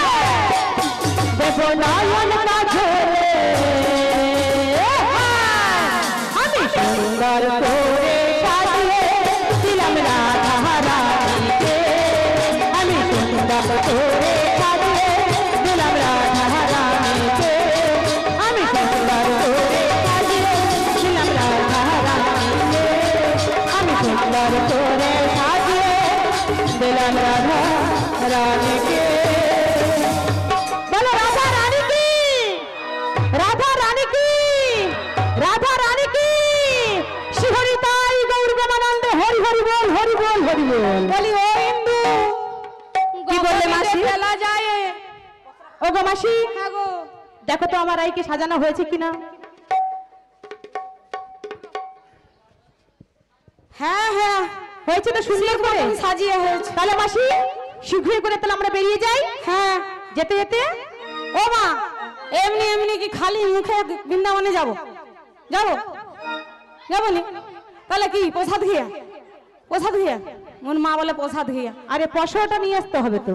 দেব নয়ন কাজলে আমি সুন্দর করে সাজিয়ে দিলাম রাধা রানীকে আমি সুন্দর করে সাজিয়ে দিলাম রাধা রানীকে আমি সুন্দর করে সাজিয়ে দিলাম রাধা রানীকে আমি সুন্দর করে সাজিয়ে দিলাম রাধা রানীকে বলো রাধা রানী কি রাধা রানী কি রাধা রানী কি শিহরি তাই গৌর প্রেমানন্দে হরি হরি বল হরি বল হরি বল বলি ও ইন্দু কি বললে মাসি ফেলা যায় ও গো মাসি হ্যাঁ গো দেখো তো আমার আইকে সাজানো হয়েছে কিনা হ্যাঁ হ্যাঁ হয়েছে তো সুন্দর করে সাজিয়ে হয়েছে তাহলে মাসি শীঘ্রই করে তাহলে আমরা বেরিয়ে যাই হ্যাঁ যেতে যেতে ও মা এমনি এমনি কি খালি মুখে বৃন্দাবনে যাব যাব যাবো নি তাহলে কি প্রসাদ ঘিয়া মন মা বলে প্রসাদ ঘিয়া আরে পশরটা নিয়ে আসতে হবে তো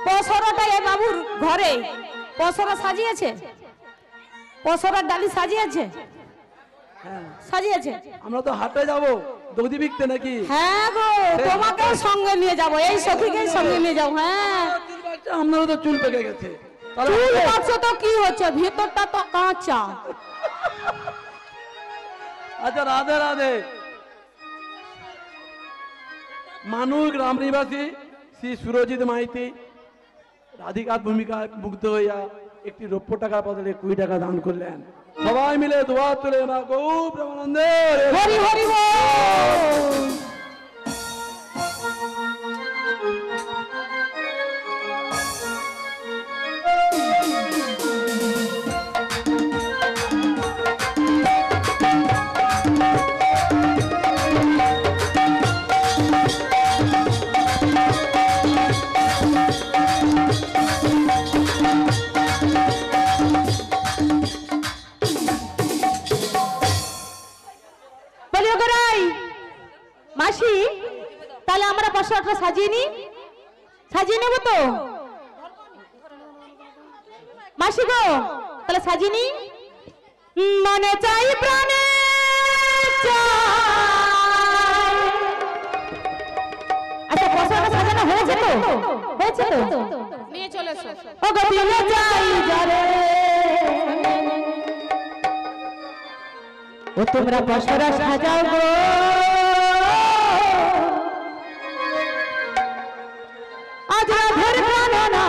পশরটা এ বাবুর ঘরে পশরা সাজিয়েছে পশরার ডালি সাজিয়েছে সাজিয়েছে আমরা তো হাটে যাব দগদি বিকতে নাকি হ্যাঁ গো তোমাকেও সঙ্গে নিয়ে যাব এই সখীকেই সঙ্গে নিয়ে যাও হ্যাঁ আপনারও তো চুল পেকে গেছে চুল পাচ্ছে তো কি হচ্ছে ভিতরটা তো কাঁচা আচ্ছা রাধে রাধে মানুষ গ্রাম নিবাসী শ্রী সুরজিৎ মাইতি রাধিকার ভূমিকায় মুগ্ধ হইয়া একটি রৌপ্য টাকার বদলে 20 টাকা দান করলেন সবাই মিলে দোয়া তুলে মা গৌর প্রেমানন্দে হরি হরি বল সাজিয়ে নি, সাজিয়ে নেবো তো মাসি গো, তাহলে সাজিয়ে নি। মনে চাই প্রাণে চাই। আচ্ছা বসাটা সাজানো হয়েছে তো? হয়েছে তো? নিয়ে চলে এসো। ও গো দিলে চাই যারে, ও তোমরা বসাটা সাজাও গো, আজ রাধের প্রাণনা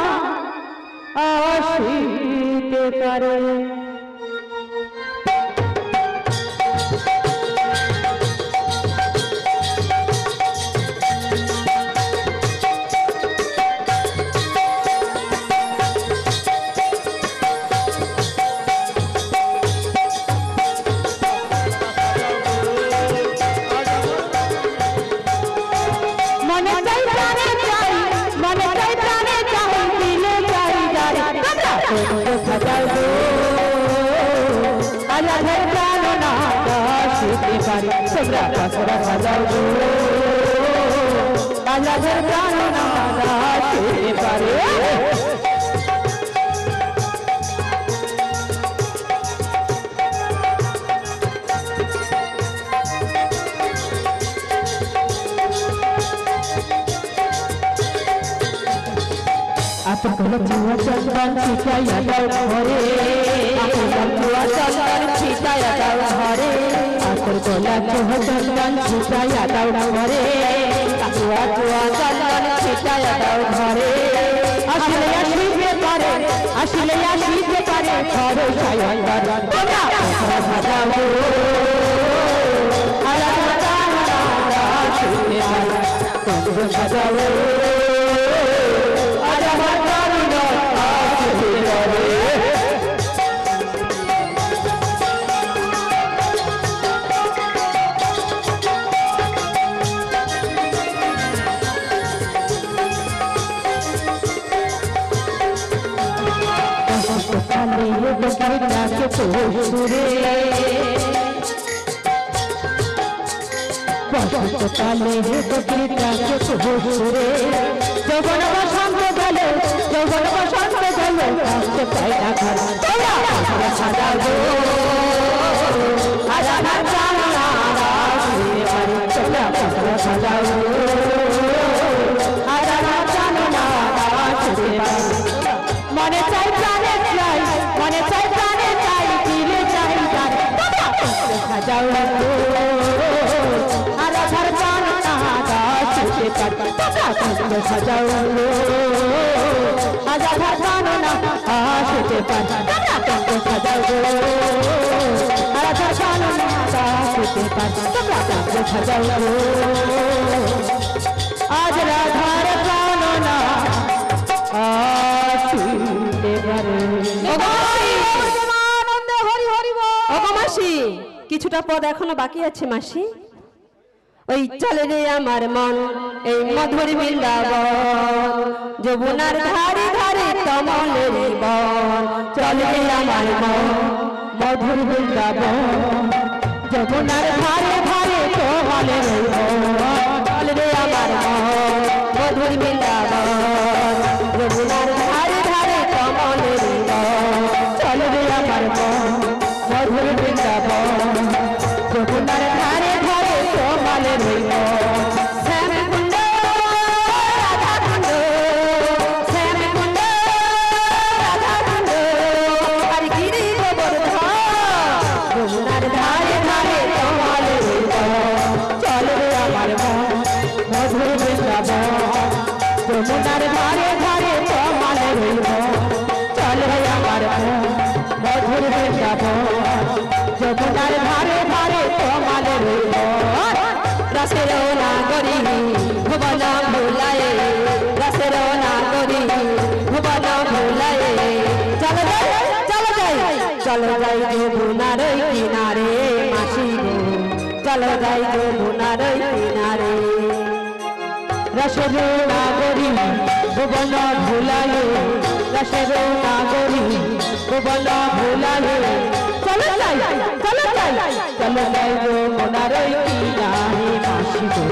আসিতে পারে। চন্দন ছিটাইয়া দাও ঘরে, চন্দন ছিটাইয়া দাও ঘরে, আতর গোলা চন্দন ছিটাইয়া দাও ঘরে, চন্দন ছিটাইয়া দাও ঘরে। আসলে আসিতে পারে, আসলে আসিতে পারে ঘরে সায়ন্দর, তোমরা সাজাও সাজাও যখন বসন্ত গেল, যখন বসন্ত গেল মনে চাই প্রাণে চাই, মনে চাই প্রাণে চাই, দিলে চাই সাজাও আরাধার প্রাণ সাজাও আরাধার প্রাণ আসতে পারে, সাজাও আরাধার প্রাণ আসতে পারে, সাজাও আজ রাধার প্রাণ না আসতে পারে। মাসি কিছুটা পদ এখনো বাকি আছে মাসি। ওই চলে রে আমার মন এই মধুর বৃন্দাবন, যমুনার ধারে ধারে কমলের বন। চলে রে আমার মন মধুর বৃন্দাবন, যমুনার ধারে ধারে কমলের বন। চলে রে আমার মন মধুর বৃন্দাবন, যমুনার ধারে ধারে কমলের বন। চলে রে আমার মন মধুর বৃন্দাবন, যমুনার ধারে ধারে কমলের বন। শ্যামকুণ্ড রাধাকুণ্ড, শ্যামকুণ্ড রাধাকুণ্ড, আর গিরি গোবর্ধন, যমুনার ধারে ধারে কমলের বন। চলে রে আমার মন মধুর বৃন্দাবন, যমুনার ধারে ধারে কমলের বন। চলে রে আমার মন মধুর বৃন্দাবন, যমুনার ধারে ধারে কমলের বন। রসের নাগরী ভুবন ভুলায়ে, রসের নাগরী ভুবন ভুলায়ে। চলো যাই চলো যাই চলো যাই যমুনার কিনারে মাসি গো, চলো যাই যমুনার কিনারে। রসের নাগরী ভুবন ভুলায়ে, রসের নাগরী ভুবন ভুলায়ে। চলো যাই চলো যাই চলো যাই যমুনার কিনারে মাসি গো,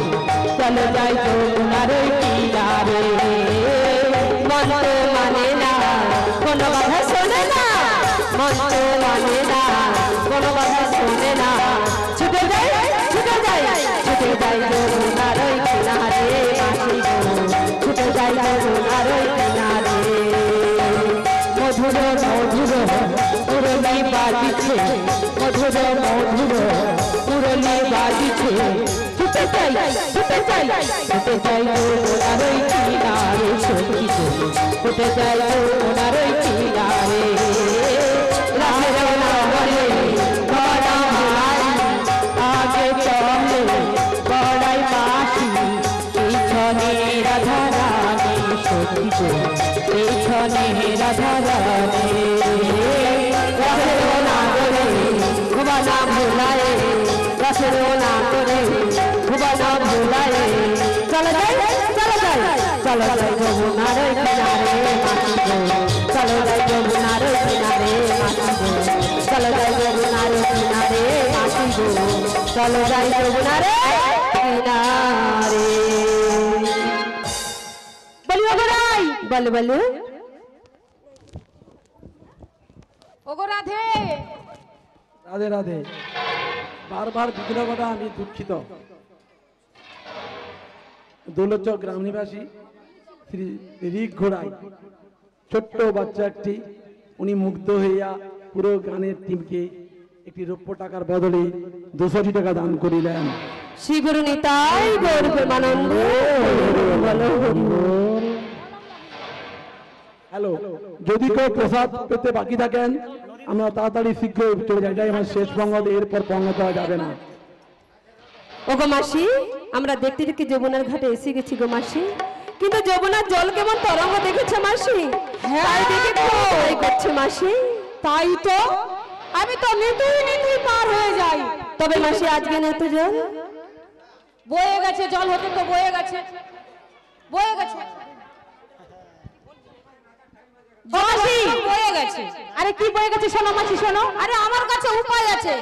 চলো যাই যমুনার কিনারে। মধুর মধুর মুরলি বাজিছে ছুটে যাই ছুটে যাই ছুটে যাই যমুনার ওই কিনারে সখী গো ছুটে যাই যমুনার ওই কিনারে রাধে রাধে বড়া ভাই আগে চলে বড়াই মাসি এই ছনে রাধা রানী সখী গো এই ছনে রাধা রানী রাধে না করে ভুবনা ভুলায় রাধে না করে ভুবনা ভুলায় চল যাই যমুনার কিনারে মাসি গো চল যাই যমুনার কিনারে মাসি গো চল যাই যমুনার কিনারে মাসি গো চল যাই যমুনার কিনারে বলি ওগরাই বল বল ওগো রাধে রাধে রাধে বারবার বিগ্রহ কথা আমি দুঃখিত। দৌলতচক গ্রাম নিবাসী শ্রী রিক ঘোড়াই ছোট্ট বাচ্চা একটি উনি মুগ্ধ হইয়া পুরো গানের টিমকে একটি রৌপ্য টাকার বদলে 200 টাকা দান করিলেন। শ্রী গুরু নিতাই গৌর প্রেমানন্দ বলো হরি বল। হ্যালো, যদি কেউ প্রসাদ পেতে বাকি থাকেন আমরা তাড়াতাড়ি শীঘ্র চলে যাই, এটাই আমার শেষ পঙ্গত, এরপর পঙ্গত হওয়া যাবে না। ওগো মাসি, আমরা দেখতে দেখতে যমুনার ঘাটে এসে গেছি গো মাসি, কিন্তু যমুনার জল কেমন তরঙ্গ দেখেছে মাসি? তাই দেখে খুব ভয় করছে মাসি। তাই তো আমি তো নিতুই পার হয়ে যাই। তবে মাসি আজকে না তো জল বয়ে গেছে, জল হতে তো বয়ে গেছে মাসি বয়ে গেছে। আরে কি বয়ে গেছে শোনো মাসি শোনো। আরে আমার কাছে উপায় আছে,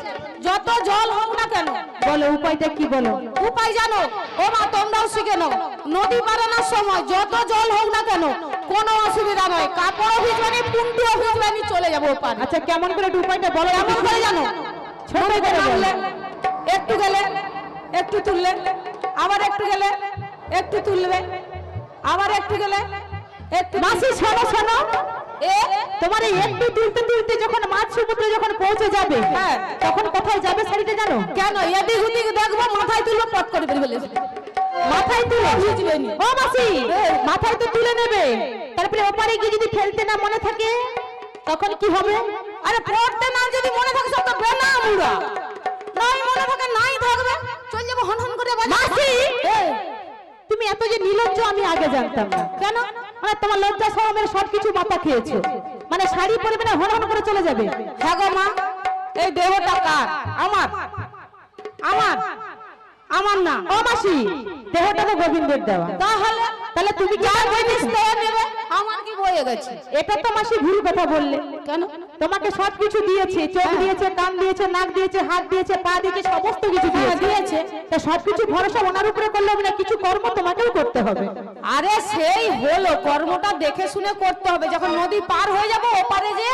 যত জল হোক না কেন। বলো উপায়টা কি বলো। উপায় জানো? ও মা তোমরাও শিখে নাও। নদী পারানোর সময় যত জল হোক না কেন কোনো অসুবিধা নয়, কাপড়ও ভিজবানি পুন্টিও ভিজবানি চলে যাবো ওপারে। আচ্ছা কেমন করে একটু উপায়টা বলো। কেমন করে জানো? ছোট করে বললে একটু গেলে একটু তুললে, আবার একটু গেলে একটু তুলবে, আবার একটু গেলে একটু। মাসি শোনো শোনো, এ তোমার এই একটু তুলতে তুলতে যখন মাছ সমুদ্রে যখন পৌঁছে যাবে, হ্যাঁ, তখন কোথায় যাবে শাড়িটা জানো? কেন এদিক ওদিক দেখবো, মাথায় তুলবো, পট করে ফেলে মাথায় তুলে ভিজবে নি। ও মাসি মাথায় তো তুলে নেবে, তারপরে ওপারে গিয়ে যদি ফেলতে না মনে থাকে তখন কি হবে? আরে পড়তে না যদি মনে থাকে সব তো বেনা মুড়া, নাই মনে থাকে নাই থাকবে, চল যাবো হন হন করে বাজা। মাসি তুমি এত যে নির্লজ্জ আমি আগে জানতাম না। কেন? মানে তোমার লজ্জা শরমের সবকিছু মাথা খেয়েছো, মানে শাড়ি পরবে না হন হন করে চলে যাবে। হ্যাঁ গো মা, এই দেহটা কার? আমার আমার আমার না। ও মাসি দেহটা তো গোবিন্দের দেওয়া, তাহলে তাহলে তুমি কি যার বই জিনিস দেহে নেবে, আমার কি বয়ে গেছে? এটা তো মাসি ভুল কথা বললে। কেন? তোমাকে সবকিছু দিয়েছে, চোখ দিয়েছে, কান দিয়েছে, নাক দিয়েছে, হাত দিয়েছে, পা দিয়েছে, সমস্ত কিছু দিয়েছে। তা সবকিছু ভরসা ওনার উপরে করলে হবে না, কিছু কর্ম তোমাকেও করতে হবে। আরে সেই হলো, কর্মটা দেখে শুনে করতে হবে। যখন নদী পার হয়ে যাবো ওপারে যে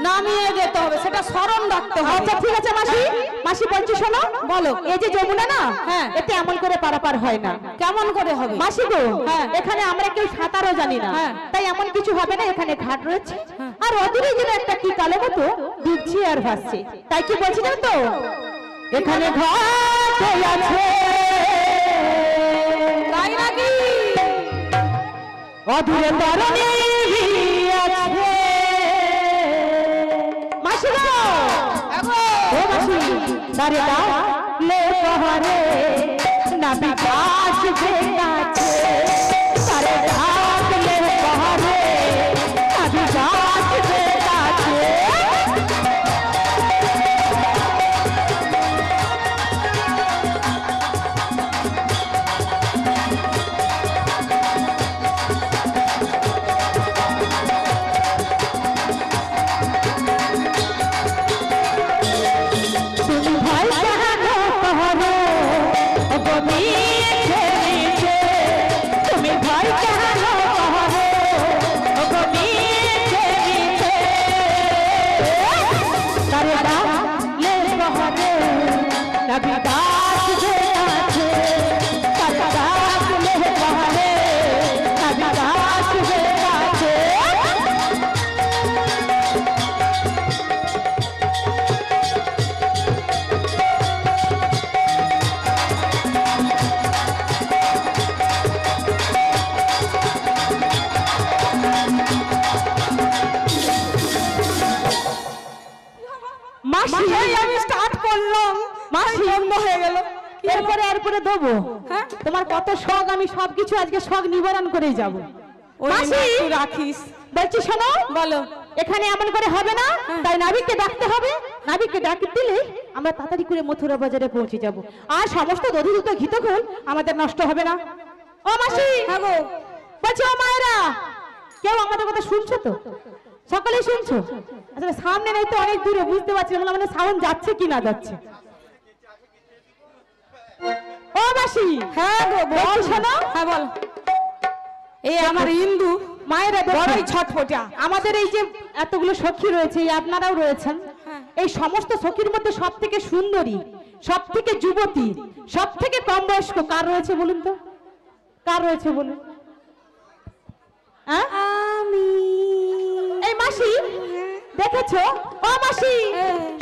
নামিয়ে যেতে হবে, সেটা স্মরণ রাখতে হবে। আচ্ছা ঠিক আছে মাসি, মাসি বলছি শোনো, বলো। এই যে যমুনা না, হ্যাঁ, এতে এমন করে পারাপার হয় না। কেমন করে হবে? মাসি গো, হ্যাঁ, এখানে আমরা কেউ সাঁতারও জানি না, হ্যাঁ, তাই এমন কিছু হবে না। এখানে ঘাট রয়েছে, আর অদূরে যেন একটা কি কালো মতো ডুবছে আর ভাসছে। তাই কি বলছি জানো তো, এখানে ঘাট আছে, তাই নাকি? অদূরে তরণী আছে। মাসি গো, ও মাসি দাঁড়ে দাও লে পাহাড়ে না বিকাশ বেকাছে, তারে ডাক লে পাহাড়ে না বিকাশ বেকাছে। তুমি ভয় কেন করো গো মিছে মিছে, তুমি ভয় কেন করো গো মিছে মিছে, তারে ডাকলে বহরে নবী দাস যে আছে, তারে ডাকলে বহরে নবী দাস যে আছে। মাসি বন্ধ হয়ে গেল, এরপরে দেবো। হ্যাঁ, তোমার কত শখ, আমি সবকিছু আজকে শখ নিবারণ করেই যাবো। মাসি রাখিস, বলছি শোনো, বলো। এখানে এমন করে হবে না, তাই নাবিককে ডাকতে হবে। নাবিককে ডাক দিলে আমরা তাড়াতাড়ি করে মথুরা বাজারে পৌঁছে যাব, আর সমস্ত দধি দুধ ঘিতকুল আমাদের নষ্ট হবে না। ও মাসি, হ্যাঁ গো, বলছি ও মায়েরা, কেউ আমাদের কথা শুনছো তো? সকলেই শুনছো? আসলে সামনে নেই তো, অনেক দূরে, বুঝতে পারছি না মানে সাউন্ড যাচ্ছে কি না যাচ্ছে। ও মাসি, হ্যাঁ গো, বল শোনো। হ্যাঁ বল। এই আমার হিন্দু মায়েরা বড়ই ছটফটা। আমাদের এই যে এতগুলো সখী রয়েছে, আপনারাও রয়েছেন, এই সমস্ত সখীর মধ্যে সব থেকে সুন্দরী, সব থেকে যুবতী, সব থেকে কম বয়স্ক কার রয়েছে বলুন তো? কার রয়েছে বলুন? আমি। এই মাসি দেখেছো? ও মাসি,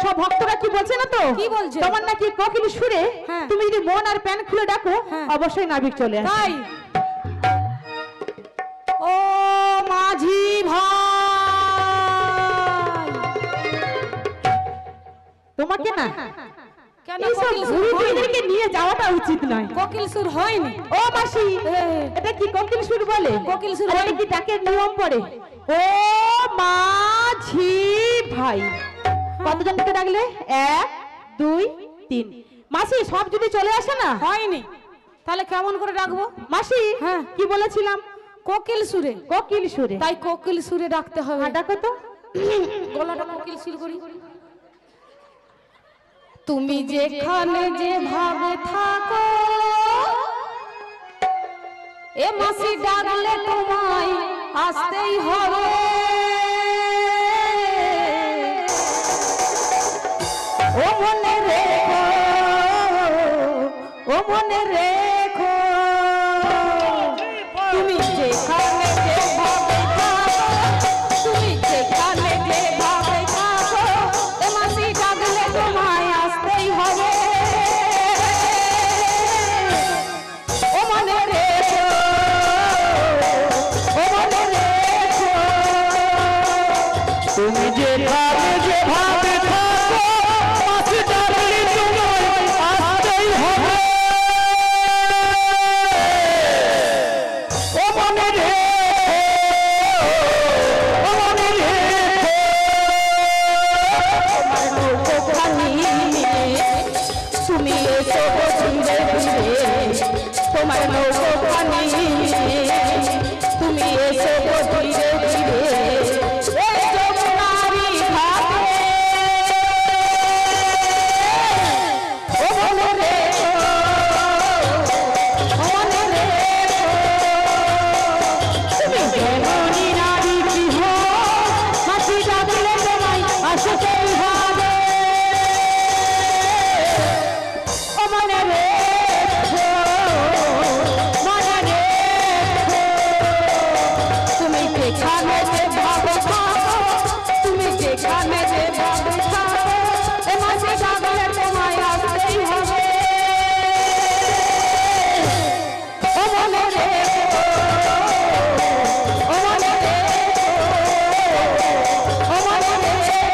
সব ভক্তরা কি বলছে না তো? কি বলছে? তোমার নাকি কোকিল সুরে তুমি যদি মন আর প্যান খুলে ডাকো, অবশ্যই নাবিক চলে আসে। তাই? ও মাঝি ভাই, তোমাকে না কেন গুরুদেরকে নিয়ে যাওয়াটা উচিত নয়। কোকিল সুর হয়নি। ও মাসি, এটা কি কোকিল সুর বলে? কোকিল সুর এটা কি ডাকের নিয়ম পড়ে? ও মাঝি ভাই, কতজনকে ডাকলে? 1 2 3। মাসি সব যদি চলে আসে না? হয়নি, তাহলে কেমন করে ডাকবো? মাসি হ্যাঁ কি বলেছিলাম? কোকিল সুরে। কোকিল সুরে, তাই কোকিল সুরে ডাকতে হবে। ডাকো তো, গলাটা কোকিল সুর করি। তুমি যেখানে যেভাবে থাকো, এ মাসি ডাকলে তোমায় আসতেই হবে। ও মনে রেখো, ও মনে রেখো, তুমি যেখানে যেভাবে থাকো, তুমি যেখানে যেভাবে থাকো, এ মাসি ডাকলে তোমায় আসতেই হবে। ও মনে রেখো, ও মনে রেখো, তুমি যেভাবে যেভাবে থাকো, মাসি ডাকলে তোমায় আসতেই হবে। ও মনে রেখো, ও মনে রেখো, তুমি এসো ধীরে ধীরে, তোমার নৌকো পানি, তুমি এসো ধীরে ধীরে, এই যমুনারি ঘাটে। ও মনে রেখো, ও মনে রেখো, তুমি যেমনই নারী কি হো, মাসি ডাকলে তোমায় আসতেই হবে। ও মনে রেখো, মনে রেখো, তুমি যেখানে যেভাবে থাকো, তুমি যেখানে যেভাবে থাকো, এ মাসি ডাকলে তোমায় আসতেই হবে। ও মনে রেখো, ও মনে রেখো, ও মনে রেখো,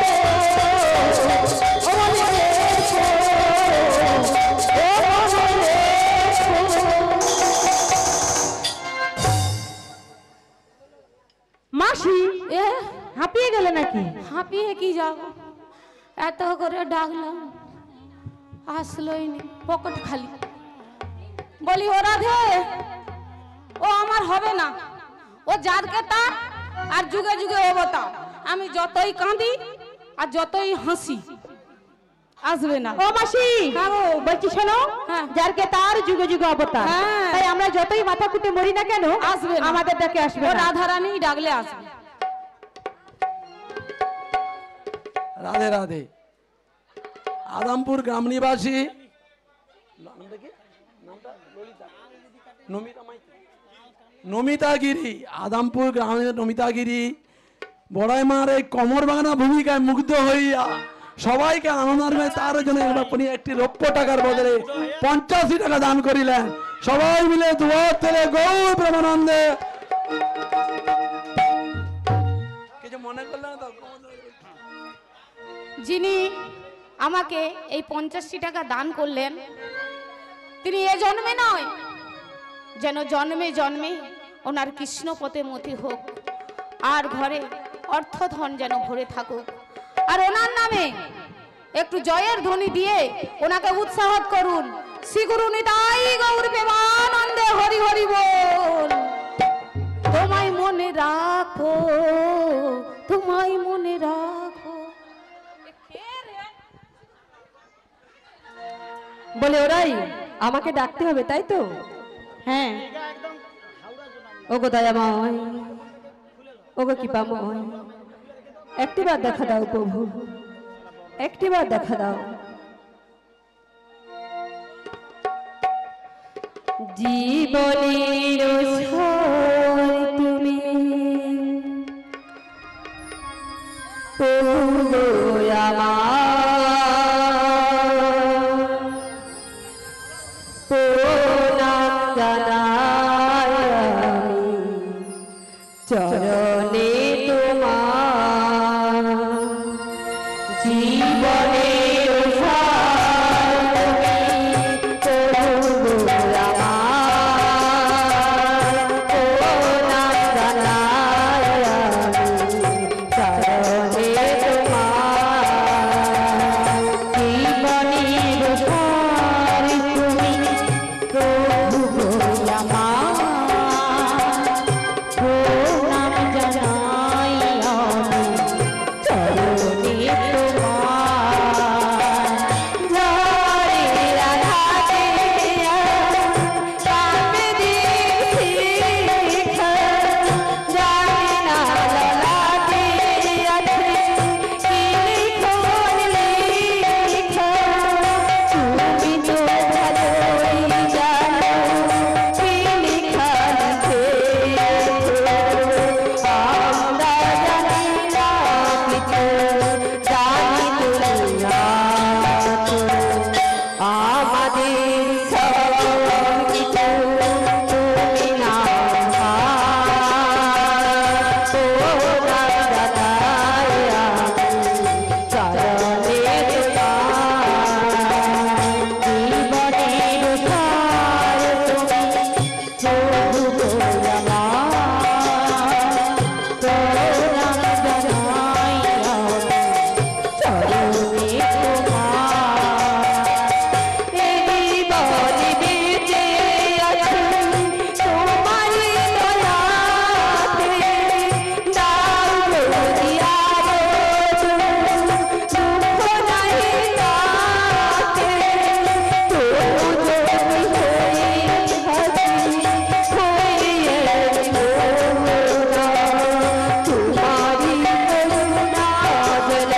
ও মনে রেখো, ও মনে রেখো। মাসি এ হাঁপিয়ে গেলে নাকি? হাঁপিয়ে কি যাব, এত করে ডাকলাম আসলোই নি, পকেট খালি। বলি ও রাধে, ও আমার হবে না, ও যারকে তা আর যুগে যুগে অবতার। আমি যতই কাঁদি আর যতই হাসি আসবে না। ও মাসি বলছি শোনো, যারকে তার যুগে যুগে অবতার, তাই আমরা যতই মাথা কুটে মরি না কেন আসবে না, আমাদের ডাকে আসবে। রাধা রানী ডাকলে আসবে। রাধে রাধে। আদমপুর গ্রাম নিবাসী নমিতা গিরি, আদমপুর গ্রামের নমিতা গিরি বড়াই মার এই কমর বাগানা ভূমিকায় মুগ্ধ হইয়া সবাইকে আনন্দ, তার জন্য একটি রৌপ্য টাকার বদলে 85 টাকা দান করিলেন। সবাই মিলে দুয়ার তেলে গৌর প্রেমানন্দে। কিছু মনে করলেন তো? যিনি আমাকে এই 50টি টাকা দান করলেন, তিনি এ জন্মে নয়, যেন জন্মে জন্মে ওনার কৃষ্ণপথে মতি হোক, আর ঘরে অর্থধন যেন ভরে থাকুক। আর ওনার নামে একটু জয়ের ধ্বনি দিয়ে ওনাকে উৎসাহ করুন। শ্রী গুরু নিতাই গৌর প্রেমানন্দে হরি হরি বল। তোমায় মনে রাখো, তোমায় মনে রাখো। বলে ওরাই আমাকে ডাকতে হবে, তাই তো? হ্যাঁ, ওগো দয়াময়, ওগো কৃপাময়, একটিবার দেখা দাও প্রভু, একটিবার দেখা দাও। জীবনের স্বর তুমি প্রভু আমার, প্রণাম জানাই আমি চরণে তোমার। জীবনের সার তুমি প্রভু আমার, প্রণাম জানাই আমি চরণে তোমার। জীবনের সার তুমি প্রভু আমার, প্রণাম জানাই আমি চরণে তোমার। ঝরে রাধাতে কাঁদে দিয়েছি লিখা, জানি না ললাটে আছে কি লিখন লিখা। তুমি তো ভালোই জানো কি লিখা লিখেছো, আমরা জানি না কিছু, জানি তুমি আছো। আমাদের সব কিছু তুমি না চরণে তোমার। জীবনের সার তুমি প্রভু আমার, প্রণাম জানাই আমি চরণে তোমার। এই বলি বেঁচে আছি তোমারই দয়াতে, দাও যদি আরো দুঃখ নাই তাতে। তবু যদি হই হাসি হয়ে মোরা, তোমারই করুণা যেন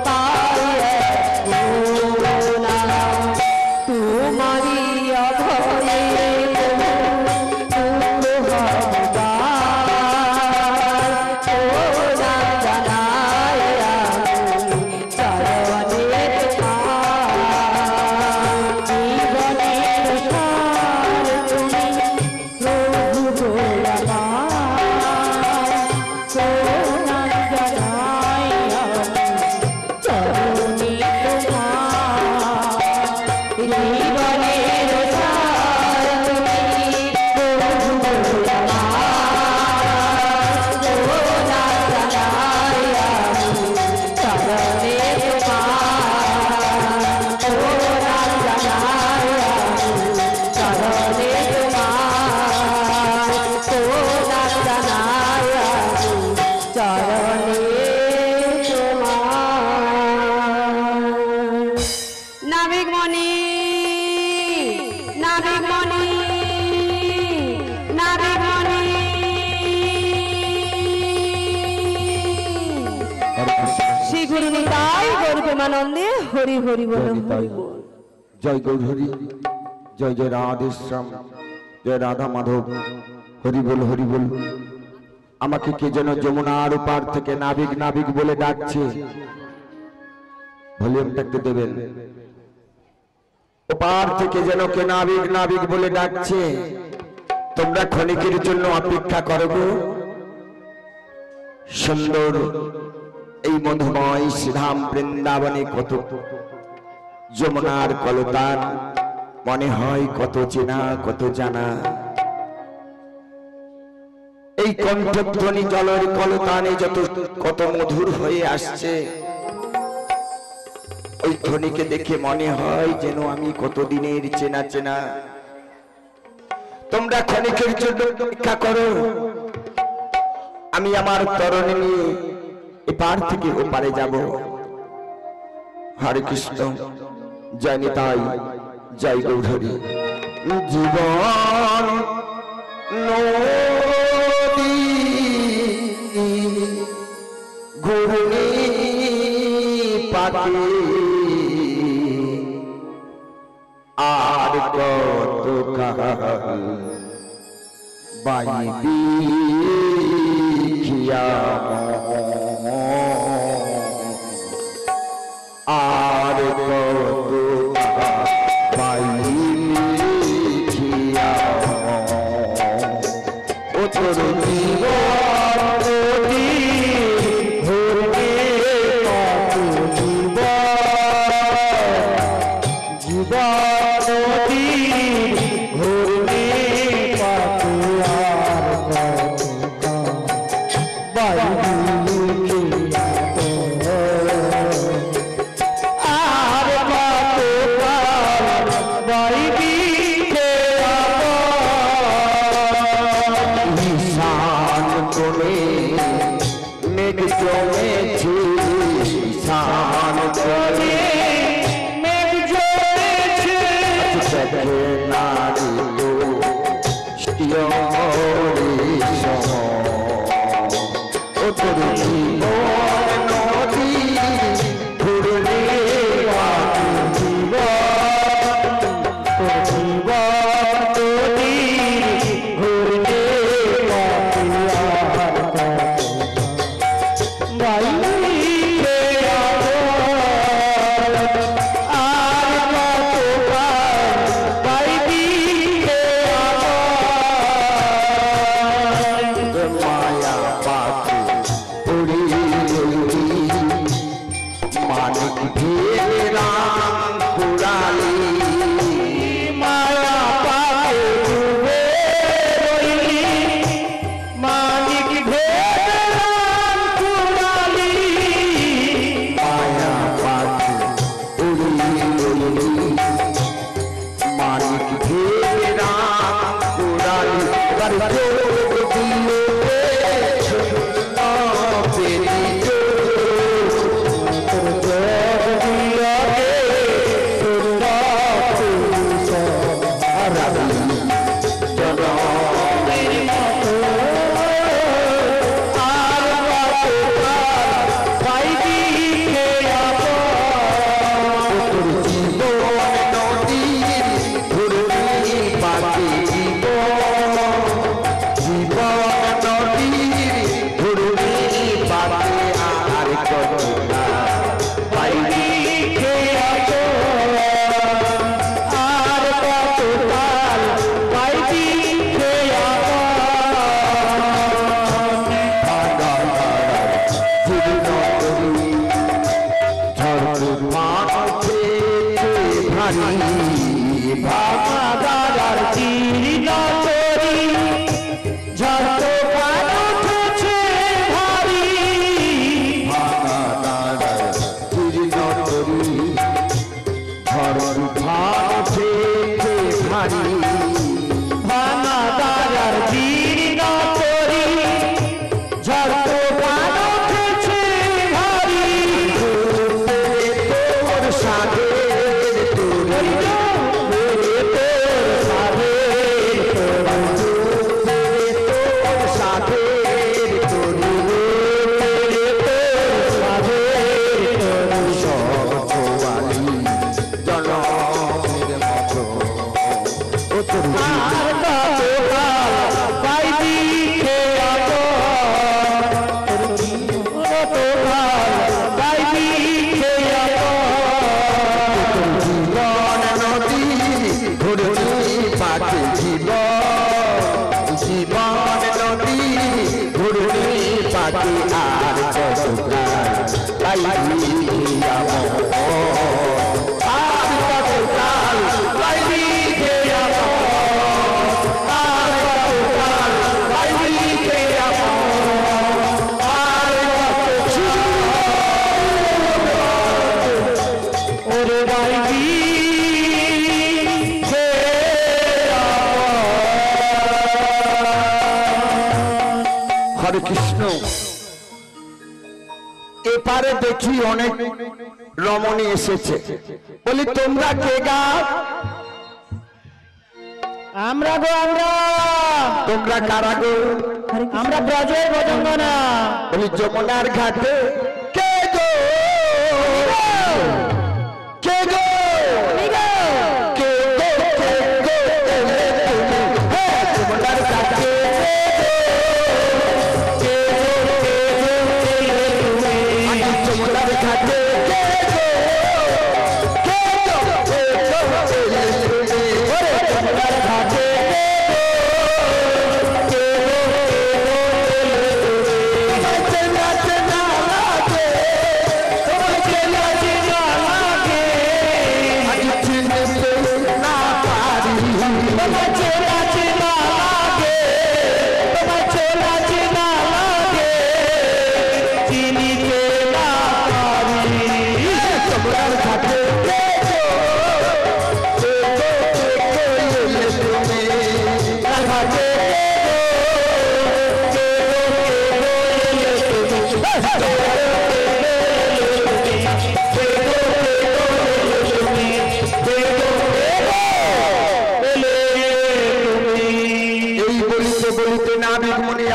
পায় মোরা। তোমারই অভয়ে দুঃখ হবার, প্রণাম জানাই আমি চরণে তোমার। জীবনের সার তুমি প্রভু আমার, প্রণাম জানাই আমি চরণে তোমার। জীবনের সার তুমি প্রভু আমার, প্রণাম জানাই আমি চরণে তোমার। প্রণাম জানাই আমি চরণে তোমার, প্রণাম জানাই আমি চরণে তোমার। নাবিক মণি, নাবিক মণি, নাবিক মণি। শ্রী গুরু নিতাই গৌর প্রেমানন্দে হরি হরি বল, হরি বল। জয় গৌরহরি, জয় জয় রাধেশ্যাম, জয় রাধা মাধব, হরি বল হরি বল। আমাকে কে যেন যমুনার পার থেকে নাবিক নাবিক বলে ডাকছে, ভলিউমটা একটু দেবেন। ওপার থেকে যেন কে নাবিক নাবিক বলে ডাকছে, তোমরা ক্ষণিকের জন্য অপেক্ষা করো গো। সুন্দর এই মধুময় শ্রীধাম বৃন্দাবনে কত যমুনার কলতান, মনে হয় কত চেনা কত জানা। এই কণ্ঠধ্বনি জলের কলতানে যত কত মধুর হয়ে আসছে, ওই ধ্বনিকে দেখে মনে হয় যেন আমি কতদিনের চেনা চেনা। তোমরা ক্ষণিকের জন্য অপেক্ষা করো, আমি আমার তরণী নিয়ে এপার থেকে ওপারে যাব। হরে কৃষ্ণ, জয় নিতাই, জয় গৌরহরি। জীবন নদী ঘূর্ণি পাখি আর কত কাল বাইবি খিয়া আর কত বাইবি খিয়া ও তোর জীবন ঘুরবে জীবন নদী ঘুরনি পাখি আর কত আর কতকাল লাইলি কে আমার, আর কতকাল লাইলি কে আমার, আর কত ওরে বাইবি হরে কৃষ্ণ। এপারে দেখি অনেক রমণী এসেছে, বলি তোমরা কে গা? আমরা গো আমরা, তোমরা কারা গো? আমরা ব্রজের ভজঙ্গনা। বলি যমুনার ঘাটে কে গো? কে গো? কে গো? কে গো? এলে তুমি, হ্যাঁ, যমুনার ঘাটে যমুনার ঘাটে কে গো? কে গো? কে গো? এলে তুমি, ওরে যমুনার ঘাটে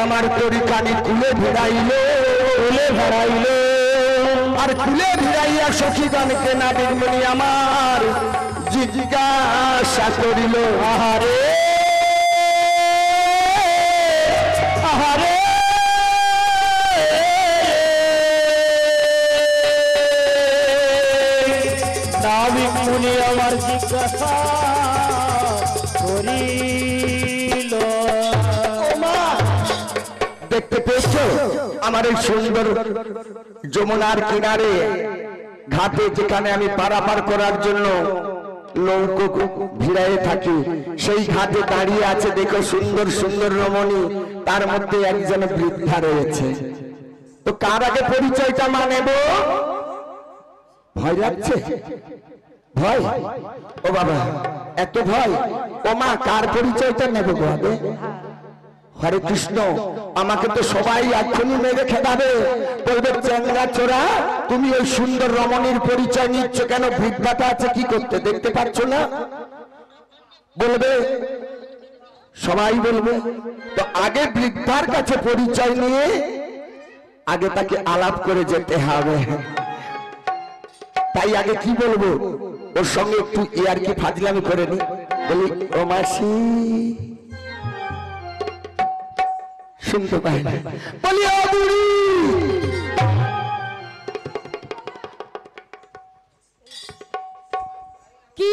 আমার তরিকানি কুলে ভিড়াইল, কুলে ভিড়াইল, আর কুলে ভিড়াইয়া সখীগণকে নাবিকমণি আমার জিজ্ঞাসা করিল, আহারে আহারে নাবিকমণি আমার জিজ্ঞাসা করিল, দেখতে পেয়েছ আমার এই সুন্দর যমুনার কিনারে ঘাটে যেখানে আমি পারাপার করার জন্য নৌকো ভিড়ায়ে থাকি, সেই ঘাটে দাঁড়িয়ে আছে দেখো সুন্দর সুন্দর রমণী, তার মধ্যে একজন বৃদ্ধা রয়েছে। তো কার আগে পরিচয়টা মানেব? ভয় লাগছে? ভয়? ও বাবা এত ভয়? ও মা কার পরিচয়টা নেব গো আগে? হরে কৃষ্ণ, আমাকে তো সবাই এখনই মেরে খেদাবে, বলবে চ্যাংড়া চোরা তুমি ওই সুন্দর রমণীর পরিচয় নিচ্ছ কেন? বৃদ্ধাটা আছে কি করতে, দেখতে পাচ্ছ না? বলবে, সবাই বলবে। তো আগে বৃদ্ধার কাছে পরিচয় নিয়ে আগে তাকে আলাপ করে যেতে হবে। তাই আগে কি বলবো, ওর সঙ্গে একটু ইয়ার্কি ফাজলামি করে নি, বলি ও মাসি, শুনতে পাই না, বলি ও বুড়ি, কি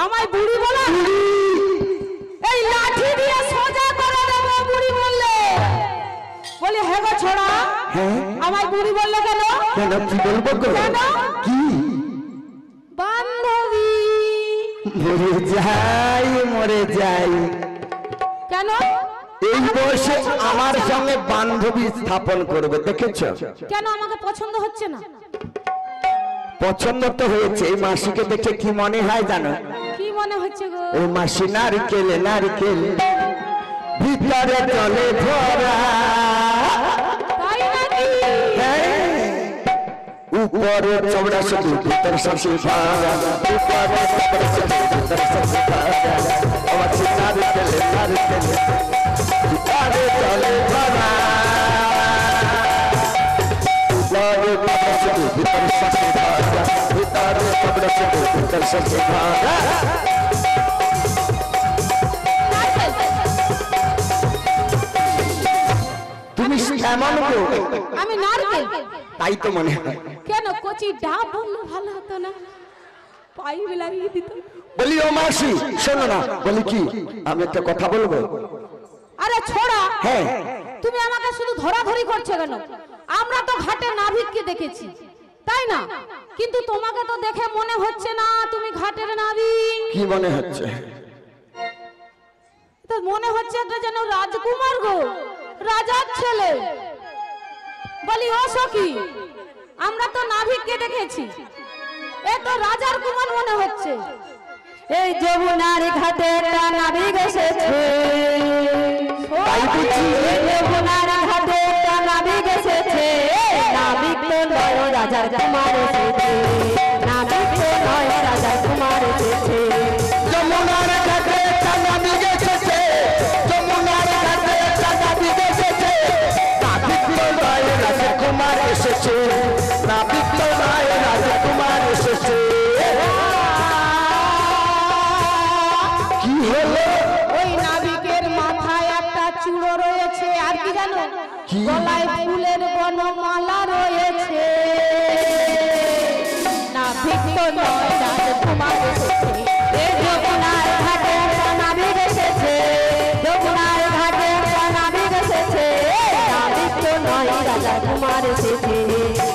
আমায় বুড়ি বলা? এই লাঠি দিয়ে সোজা করে দেব বুড়ি বললে? বলে হ্যাঁ গো ছোড়া, হ্যাঁ আমায় বুড়ি বললে কেন? কেন কি বলবো গো? কেন? কি? বান্ধবী। মরে যাই মরে যাই, কেন? এই বয়সে আমার সঙ্গে বান্ধবী স্থাপন করবে, দেখেছো? কেন আমাকে পছন্দ হচ্ছে না? পছন্দ তো হয়েছে, এই মাসিকে দেখে কি মনে হয় জানো? কি মনে হচ্ছে গো? ওই মাসি নারকেল নারকেল ভিতরে জলে ভরা, তাই নাকি? উপরে চৌড়া শুধু ভিতর শাশি ভাড়া, উপরে চৌড়া শুধু ভিতর শাশি ভাড়া, আমার নারকেল নারকেল ভিতরে জলে ভরা, উপরে চৌড়া শুধু ভিতর শাশি ভাড়া, ভিতরে চৌড়া শুধু ভিতর শাশি ভাড়া। তুমি কেমন গো? আমি নারকেল। তাই তো মনে হয়। কেন কচি ডাব বললে ভালো হতো না? পাইপ লাগিয়ে দিত। বলি ও মাসি শোনো না, বলি কি আমি একটা কথা বলবো? আরে ছোড়া, হ্যাঁ তুমি আমাকে শুধু ধরাধরি করছো কেন? আমরা তো ঘাটে নাবিককে দেখেছি, তাই না? কিন্তু তোমাকে তো দেখে মনে হচ্ছে না তুমি ঘাটের নাবি। কি মনে হচ্ছে? তো মনে হচ্ছে একটা যেন রাজকুমার গো, রাজার ছেলে। বলি ও সখী, আমরা তো নাবিককে দেখেছি, এ তো রাজার কুমার মনে হচ্ছে। এই যমুনার ঘাটে একটা নাবিক এসেছে, এই যমুনার ঘাটে একটা নাবিক এসেছে, নাবিক তো নয় রাজার কুমার এসেছে, নাবিক তো নয় রাজার কুমার এসেছে। যমুনার ঘাটে একটা নাবিক এসেছে, যমুনার ঘাটে একটা নাবিক এসেছে, নাবিক তো নয় রাজকুমার এসেছে, নাবিক তো নয় রাজকুমার এসেছে। কি হলো? ওই নাবিকের মাথায় একটা চূড়ো রয়েছে, আর কি জানো? গলায় ফুলের বনমালা রয়েছে। নাবিক তো নয় রাজকুমার এসেছে। এই যমুনার ঘাটে একটা নাবিক এসেছে, যমুনার ঘাটে একটা নাবিক এসেছে, নাবিক তো নয় রাজার কুমার এসেছে,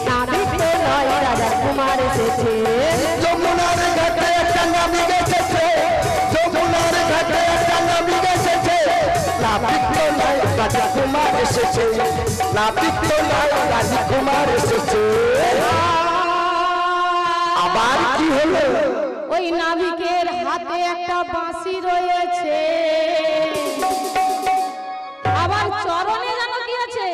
নাবিক তো নয় রাজার কুমার এসেছে। যমুনার ঘাটে একটা নাবিক এসেছে, যমুনার ঘাটে একটা নাবিক এসেছে, নাবিক তো নয় রাজকুমার এসেছে, নাবিক তো নয় রাজকুমার এসেছে। আবার কি হলো? ওই নাবিকের হাতে একটা বাঁশি রয়েছে, আবার চরণে জানো কি আছে?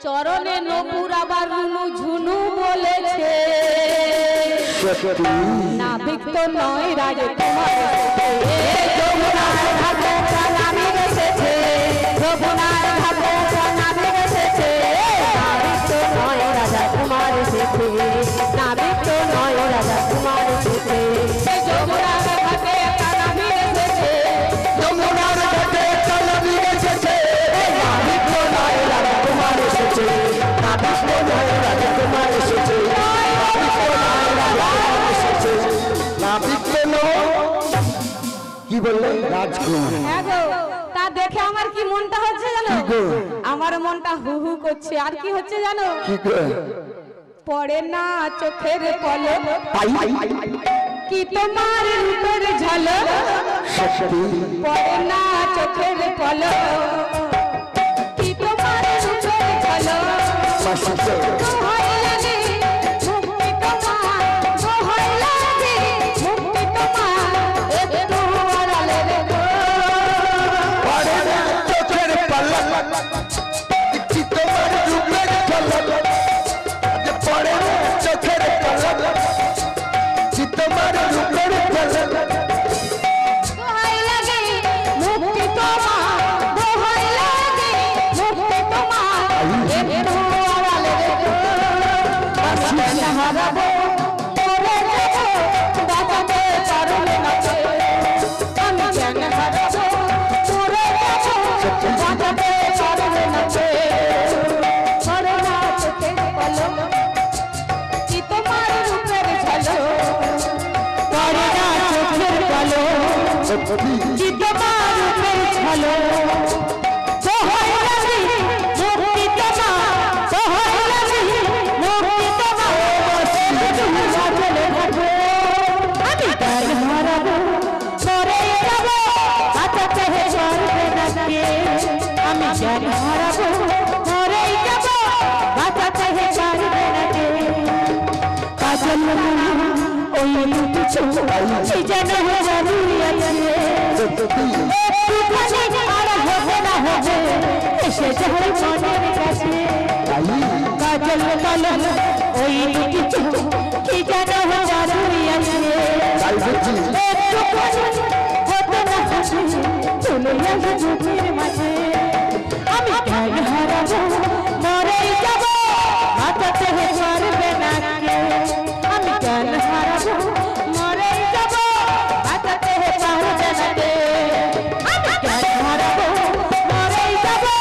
চরণে নপুর আবার রুনু ঝুনু বলেছে। নাবিক তো নয় রাজকুমার এসেছে। এই যমুনার ঘাটে একটা নাবিক এসেছে, যমুনার ঘাটে একটা নাবিক এসেছে, নাবিক তো নয় রাজার কুমার এসেছে, নাবিক তো নয় রাজার কুমার এসেছে। এই যমুনার ঘাটে একটা নাবিক এসেছে, যমুনার ঘাটে একটা নাবিক এসেছে, নাবিক তো নয় রাজকুমার এসেছে, নাবিক তো নয় রাজকুমার এসেছে, নাবিক তো নয় রাজকুমার এসেছে, নাবিক তো নয়। কি বললেন? রাজকুমার। হ্যাঁ গো, তা দেখে আমার কি মনটা হচ্ছে জানো? আমার মনটা হু হু করছে। আর কি হচ্ছে জানো? কি করে? পড়ে না চোখের পলক, কি তোমার রূপের ঝলক, সত্যি পড়ে না চোখের পলক, কি তোমার রূপের ঝলক। মাসিতে দোহাই লাগে মুক্তি তোমার, দোহাই লাগে মুক্তি তোমার, একটু আড়ালে রেখো। পড়ে না চোখের পলক, কি তোমার রূপের ঝলক, যে পড়ে না চোখের পলক, কি তোমার রূপের ঝলক। দোহাই লাগে মুক্তি তোমার, দোহাই লাগে মুক্তি তোমার, একটু আড়ালে রেখো। আমি কেন হারাবো, মরে যাবো, বাঁচাতে পারবে না কে। আমি কেন হারাবো, মরে যাবো, বাঁচাতে পারবে না কে। পড়ে না চোখের পলক, কি তোমার রূপের ঝলক, পড়ে না চোখের পলক, কি তোমার রূপের ঝলক। দোহাই লাগে মুক্তি তোমার, দোহাই লাগে মুক্তি তোমার, তুমি বাঁচলে থাকো। আমি কেন হারাবো, মরে যাবো, বাঁচাতে পারবে না কে। আমি কেন হারাবো, মরে যাবো, বাঁচাতে পারবে না কে। কাজল ওই কিছু কি যেন জানি আছে, একটুখানি আর হবে না হবে, এসে যায় মনের কাছে। কাজল কাজল ওই কিছু কি যেন জানি আছে, একটুখানি হবে না হবে, চলে যাবে বুকের মাঝে। আমি কেন হারাবো, মরে যাবো, বাঁচাতে পারবে না কে। আমি কেন হারাবো, মরে যাবো, বাঁচাতে পারবে না কে। আমি কেন হারাবো, মরে যাবো,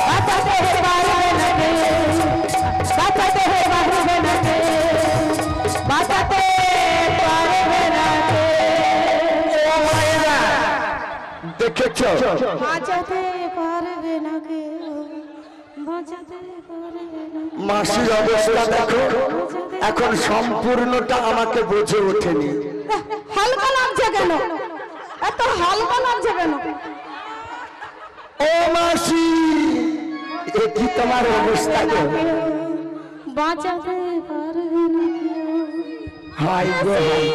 বাঁচাতে পারবে না কে। বাঁচাতে পারবে না কে, বাঁচাতে পারবে না কে। দেখেছ? বাঁচাতে পারবে না কে, মাসির অবস্থা দেখো, এখন সম্পূর্ণটা আমাকে বুঝে ওঠেনি। হালকা লাগছে কেন? এত হালকা লাগছে কেন? ও মাসি, এ কি তোমার অবস্থা গো? বাঁচাতে পারে না হাই গো হাই।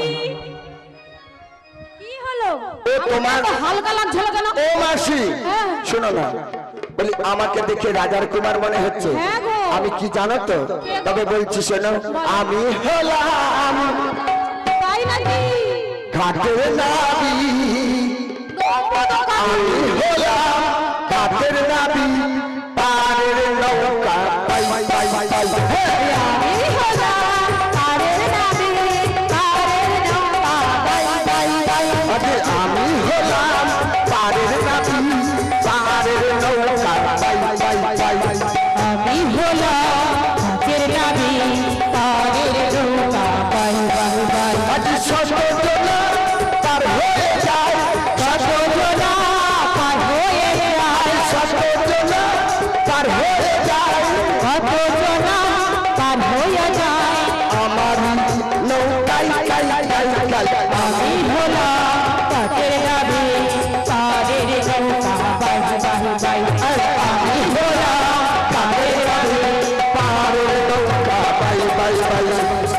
কি হলো? ও তোমার হালকা লাগছে কেন? ও মাসি শোনো না, বলি আমাকে দেখে রাজার কুমার মনে হচ্ছে। হ্যাঁ গো। আমি কি জানো তো, তবে বলছি শোনো, আমি হলাম তাই নাকি? ঘাটের নাবি, আমি হলাম ঘাটের নাবি, পারের নৌকা পাই পাই পাই পাই। আমি হলাম পারের নাবি, পারের নৌকা বাই বাই বাই। আরে আমি হলাম পারের নাবি, পারের নৌকা পাই পাই পাই। আমি হলাম ঘাটের নাবি, পারের নৌকা বাই বাই বাই। আজ সজনা পার হয়ে যায়, সজনা পার হয়ে যায়, সজনা পার হয়ে যায়, কত জনা পার হয়ে যায়। আমার নৌকায় কাই কাই কাই। আমি হলাম ঘাটের নাবি, পারের নৌকা বাই বাই বাই। আমি হলাম ঘাটের নাবি, পারের নৌকা বাই বাই বাই,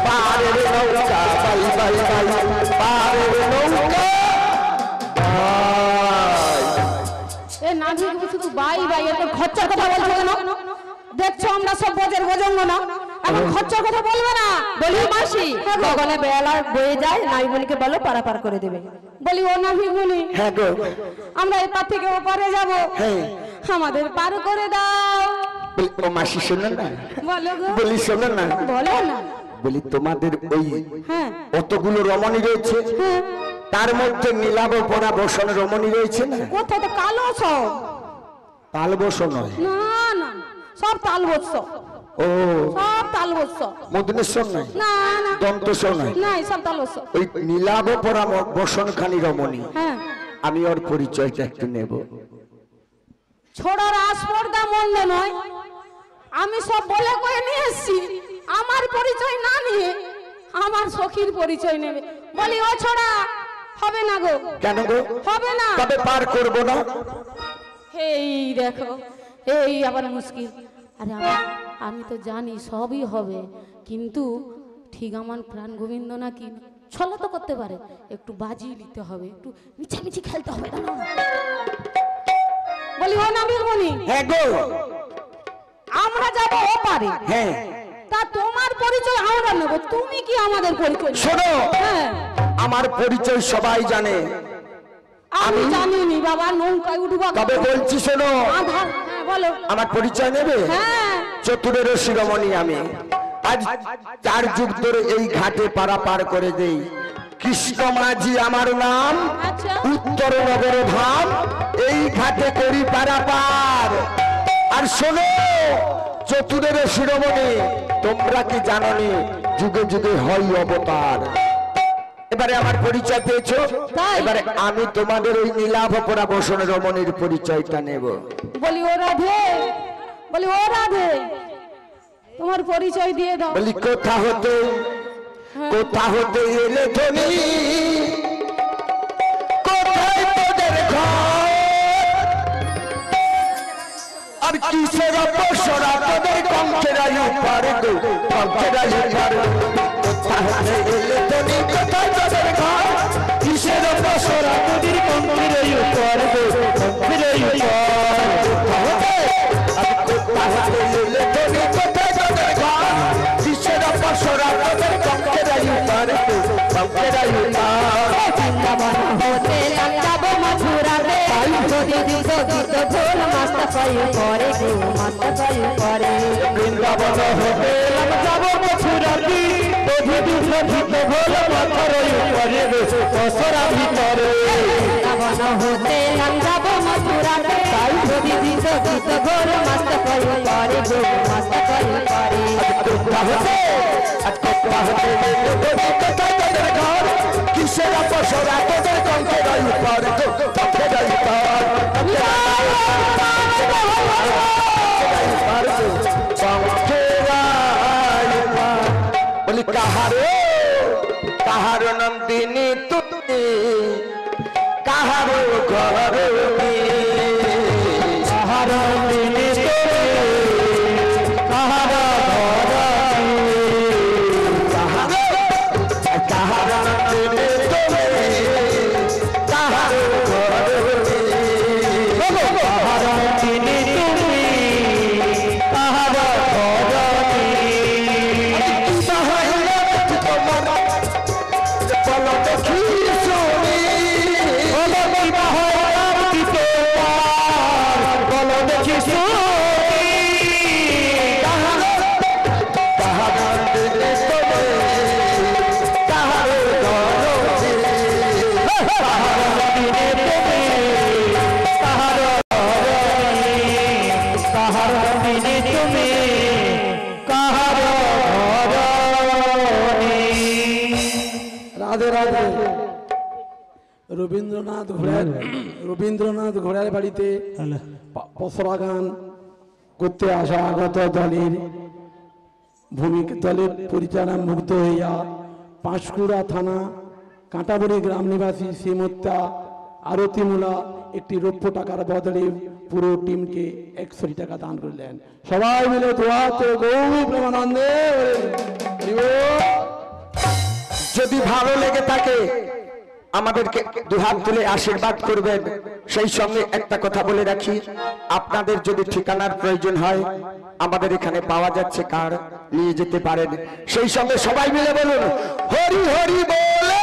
পারের নৌকা বাই বাই বাই, পারের নৌকা এ না দেখবি শুধু বাই বাই, এত খরচার কথা বলছো কেন? দেখছো আমরা সব বোঝের বোঝঙ্গ না, এখন খরচার কথা বলবে না। বলি মাসি, গগনে বেলা বয়ে যায়, নাইমণিকে বলো পারাপার করে দেবে। বলি ও না ভিগুনি, হ্যাঁ গো, আমরা এপার থেকে ওপারে যাব, হ্যাঁ আমাদের পার করে দাও। বলি ও মাসি শোনো না, বলো গো, বলি শোনো না, বলো না। বলি তোমাদের ওই হ্যাঁ অতগুলো রমণী রয়েছে, হ্যাঁ, তার মধ্যে নীলাভ পরা বসন রমণী রয়েছে না? কোথায় তো কালো সব? তাল বসন নয়, না না, সব তাল বৎস, ও সব তাল বৎস। মদনেশ্বর নয়, না না দন্তস্বর নয়, নাই, সব তাল বৎস। ওই নীলাভ পরা বসন খানি রমণী। হ্যাঁ, আমি ওর পরিচয়টা একটু নেব। ছোড়ার আসপর্দা মন্দ নয়, আমি সব বলে কয়ে নিয়ে এসছি, আমার পরিচয় না নিয়ে আমার সখীর পরিচয় নেবে। বলি ও ছোড়া, হবে না গো, কেন গো? হবে না। তবে পার করব না। এই দেখো, এই আবার মুশকিল। আরে আমি তো জানি সবই হবে, কিন্তু ঠিক আমার প্রাণ গোবিন্দ নাকি ছলা তো করতে পারে, একটু বাজি নিতে হবে, একটু মিছামিছি খেলতে হবে না। বলি ও না বীরমণি, হ্যাঁ গো, আমরা যাব ও পারে, হ্যাঁ তা তোমার পরিচয় আমরা নেব, তুমি কি আমাদের পরিচয় নেবে? শোনো, হ্যাঁ, আমার পরিচয় সবাই জানে, আমি জানিনি বাবা, নৌকায় উঠবো। তবে বলছি শোনো, আধার, হ্যাঁ বলো। আমার পরিচয় নেবে? হ্যাঁ, চতুরের শিরোমণি আমি, আজ 4 যুগ ধরে এই ঘাটে পারাপার করে দেই। কৃষ্ণ মাঝি আমার নাম, আচ্ছা। উত্তর নগর ধাম, এই ঘাটে করি পারাপার। আর শোনো চতুরের শিরোমণি, তোমরা কি জানোনি যুগে যুগে হয় অবতার। এবারে আমার পরিচয় পেয়েছো, তাই? এবারে আমি তোমাদের ওই নীলাভ পরা বসন রমণীর পরিচয়টা নেব। বলি ও রাধে, বলি ও রাধে, তোমার পরিচয় দিয়ে দাও। বলি কোথা হতে এলে ধনী, কোথায় তোদের ঘর, আর কিসের অপসরা তোদের কণ্ঠের আয়ু পার গো, কণ্ঠের আয়ু পার। কোথা হতে এলে ধনী, কোথায় তোদের ঘর, কিসের অপসরা তোদের কণ্ঠের আয়ু পার গো, কণ্ঠের আয়ু পার। কোথা হতে এলে ধনী, কোথায় তোদের ঘর, কিসের অপসরা তোদের কণ্ঠের আয়ু পার গো, কণ্ঠের আয়ু পার। বৃন্দাবন হতে যাব মথুরাতে, যদি দিত গীত ঢোল মস্ত পায়ু করে গো, মস্ত পায়ু করে। বৃন্দাবন হতে যাব মথুরাতে, যদি দিত গীত ঢোল মস্ত পায়ু করে গো, দশরা ভিতরে। বৃন্দাবন হতে যাব মথুরাতে, যদি দিত গীত ঢোল মস্ত পায়ু করে গো, মস্ত পায়ু করে। কোথা হতে এলে ধনী, কোথায় তোদের ঘর, কিসের অপসরা তোদের কণ্ঠের আয়ু পার গো, কণ্ঠের আয়ু পার। কণ্ঠের আয়ু পার গো, কাহারো কাহারো নন্দিনী তুমি কাহারো ঘরে কাহারো নন্দিনী তুমি কাহারো কাহারো নন্দিনী তুমি কাহারো ঘরে কাহারো নন্দিনী তুমি কাহারো রবীন্দ্রনাথ ঘোড়ার বাড়িতে পসরা গান করতে আসা আগত দলের দলের পরিচালনা মুগ্ধ হইয়া পাঁশকুড়া থানা কাঁটাবড়ি গ্রাম নিবাসী শ্রীমত্যা আরতিমূলা একটি রৌপ্য টাকার বদলে পুরো টিমকে 100 টাকা দান করলেন। সবাই মিলে দোয়াতে গৌরী প্রেমানন্দে। যদি ভালো লেগে থাকে আমাদেরকে দুহাত তুলে আশীর্বাদ করবেন। সেই সঙ্গে একটা কথা বলে রাখি, আপনাদের যদি ঠিকানার প্রয়োজন হয় আমাদের এখানে পাওয়া যাচ্ছে, কার নিয়ে যেতে পারেন। সেই সঙ্গে সবাই মিলে বলুন হরি হরি বলে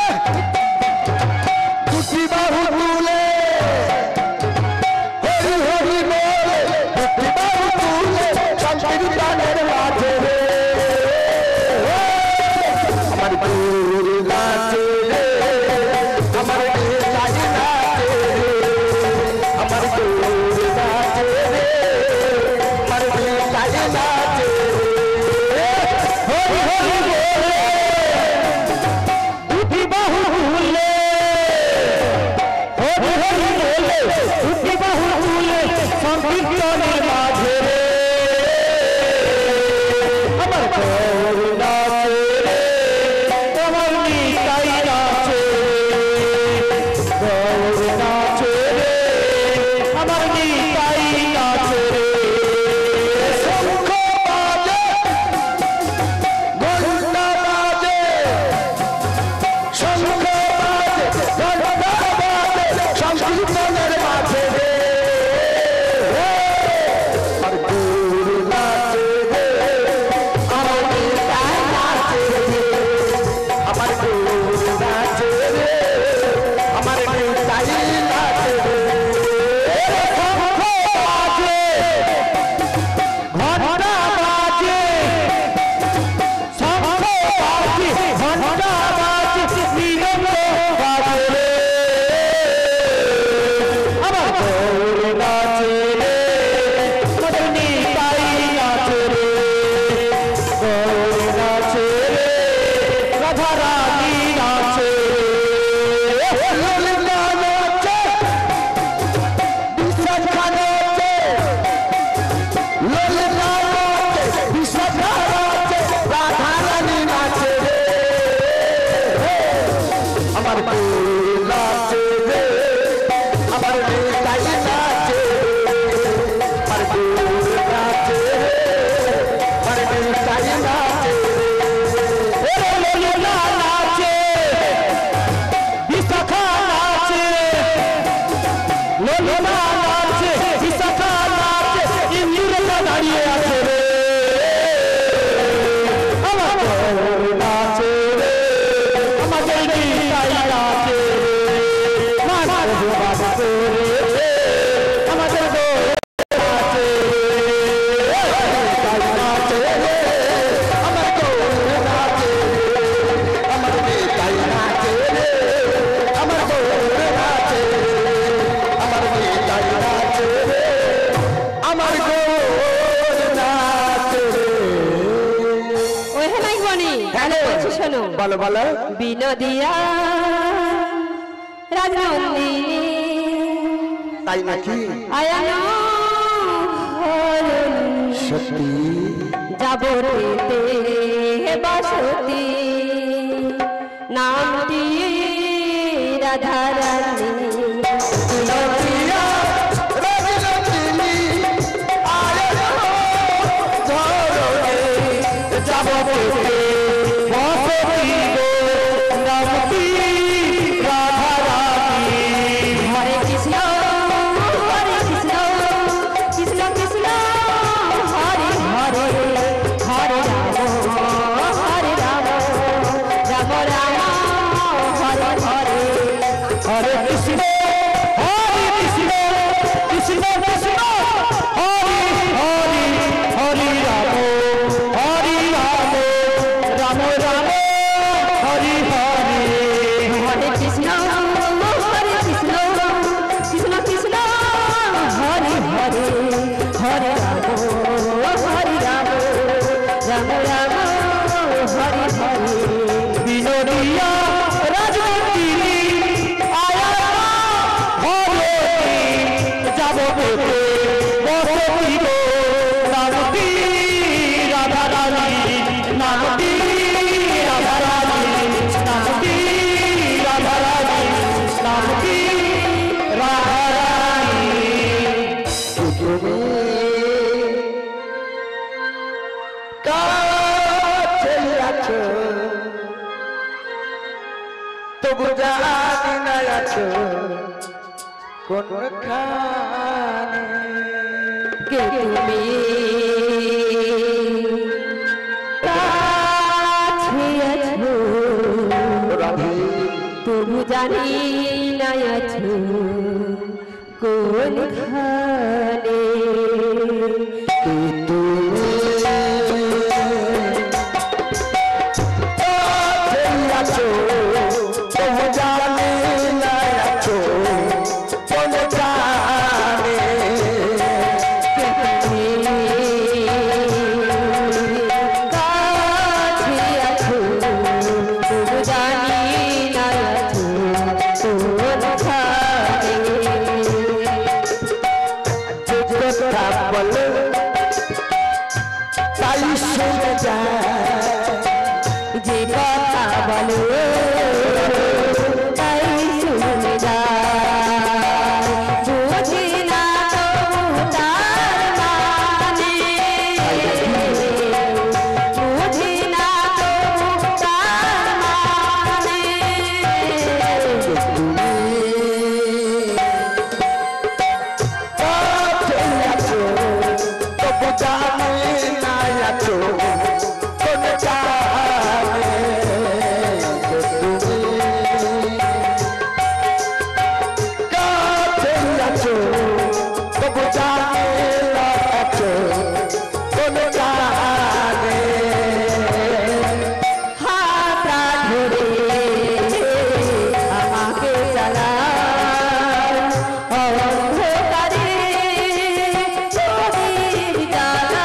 দুটি বাহু তুলে, হরি হরি বলে দুটি বাহু তুলে, শান্তির প্রাণের মাঝে রে আমার গুরু নাচে রে, আমার চাই নাচে রে, আমার গুরু নাচে রে, আমার চাই নাচে রে, হরি হরি বলে দুটি বাহু তুলে, হরি হরি বলে দুটি বাহু তুলে, সংকীর্তনের মাঝে রে আমার গুরু নাচে রে, আমার নিতাই নাচে রে, গৌর নাচে রে, আমার নিতাই নাচে রে। শঙ্খ বাজে ঘণ্টা বাজে, শঙ্খ বাজে ঘণ্টা বাজে, সংকীর্তনের মাঝে রে আমার গুরু নাচে রে, আমার নিতাই নাচে রে, আমার গুরু নাচে রে, আমার নিতাই নাচে রে। শঙ্খ বাজে ঘণ্টা বাজে, শঙ্খ বাজে ঘণ্টা বাজে, মৃদঙ্গ বাজে রে আমার গৌর নাচে রে, আমার নিতাই নাচে রে, গৌর নাচে রে, রাধা রানী নাচে রে, ললিতা নাচে, বিশাখা নাচে, ললিতা নাচে, বিশাখা নাচে, রাধা রানী নাচে রে আমার গুরু নাচে রে, আমার নিতাই নাচে রে, আমার গুরু নাচে রে, আমার নিতাই নাচে রে। ললিতা নাচে, বিশাখা নাচে, ললিতা নাচে, বিশাখা নাচে, ইন্দ্রটা দাঁড়িয়ে আছে রে আমার গৌর নাচে রে, আমাদের নিতাই নাচে রে, মানব বাস করেছে আমাদের গৌর নাচে রে, নিতাই নাচে রে, আমার গৌর নাচে রে, আমার নিতাই নাচে রে, আমার গৌর নাচে রে, আমার নিতাই নাচে রে, আমার গৌর নাচে রে। ওই হে নাই বনি হ্যালো, বলছি শোনো, বলো বলো। বিনোদিয়া রাজনন্দিনী তাই নাকি? আয়ানো হরণ সত্যি যাব রেতে বাসতি নামটি রাধা রানী তবু জানি না আছো কোনখানে কে তুমি কাছে আছো তবু জানি না আছো কোনখানে কে তুমি আছো তবু জানি না আছো কোনখানে কাছে আছো তবু জানি না আছো কোনখানে কথা বলো তাই শুনে যায় যে কথা বলো তাই শুনে যায় বুঝি না তবু তার মানে বুঝি না তবু তার মানে তবু জানি না আছো কোনখানে কাছে আছো তবু জানি না আছো কোনখানে হাতটা ধরে আমাকে চালাও অন্ধকারে প্রদীপ জ্বালাও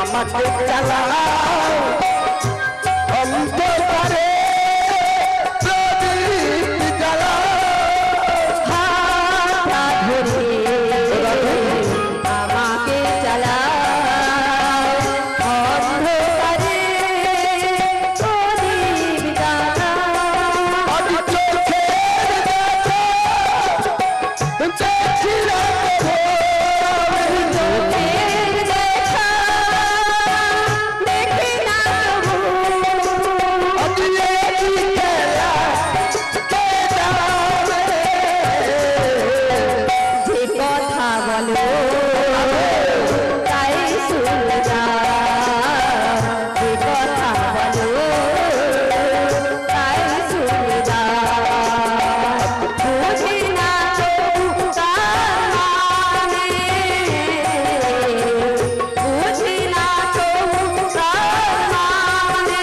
আমাকে চালাও অন্ধকারে প্রদীপ জ্বালাও হাতটা ধরে আমাকে চালাও অন্ধকারে প্রদীপ জ্বালাও আমি চোখের দেখা দেখিলাম চোখের দেখা দেখি না তবু আমি এই খেলা কে জানে যে কথা বলো তাই শুনে যাও যে কথা বলো তাই শুনে যাও বুঝি না তবু তার মানে বুঝি না তবু তার মানে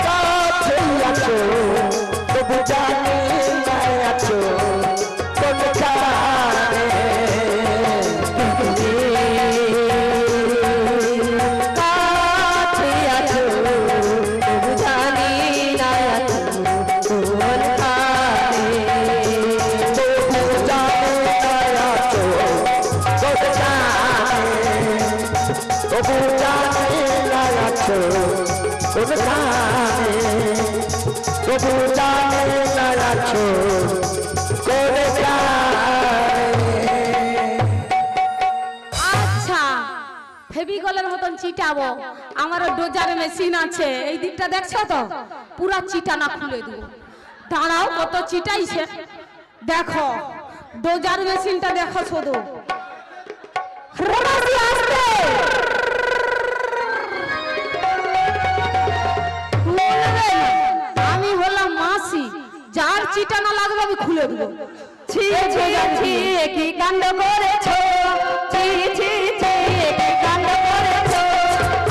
কাছে আছো তবু জানি না আছো কোনখানে তবু জানে না আছো করে আচ্ছা ফেভিকলের মতন চিটাবো, আমারও ডোজার মেশিন আছে, এই দিকটা দেখছো তো, পুরা চিটানা খুলে দিব। দাঁড়াও কত চিটাইছে, দেখো ডোজার মেশিনটা দেখো শুধু। আমি হলাম মাসি, যার চিটানা লাগবে আমি খুলে দেবো। ছি ছি ছি কি কাণ্ড করেছো, ছি ছি ছি কি কাণ্ড করেছো,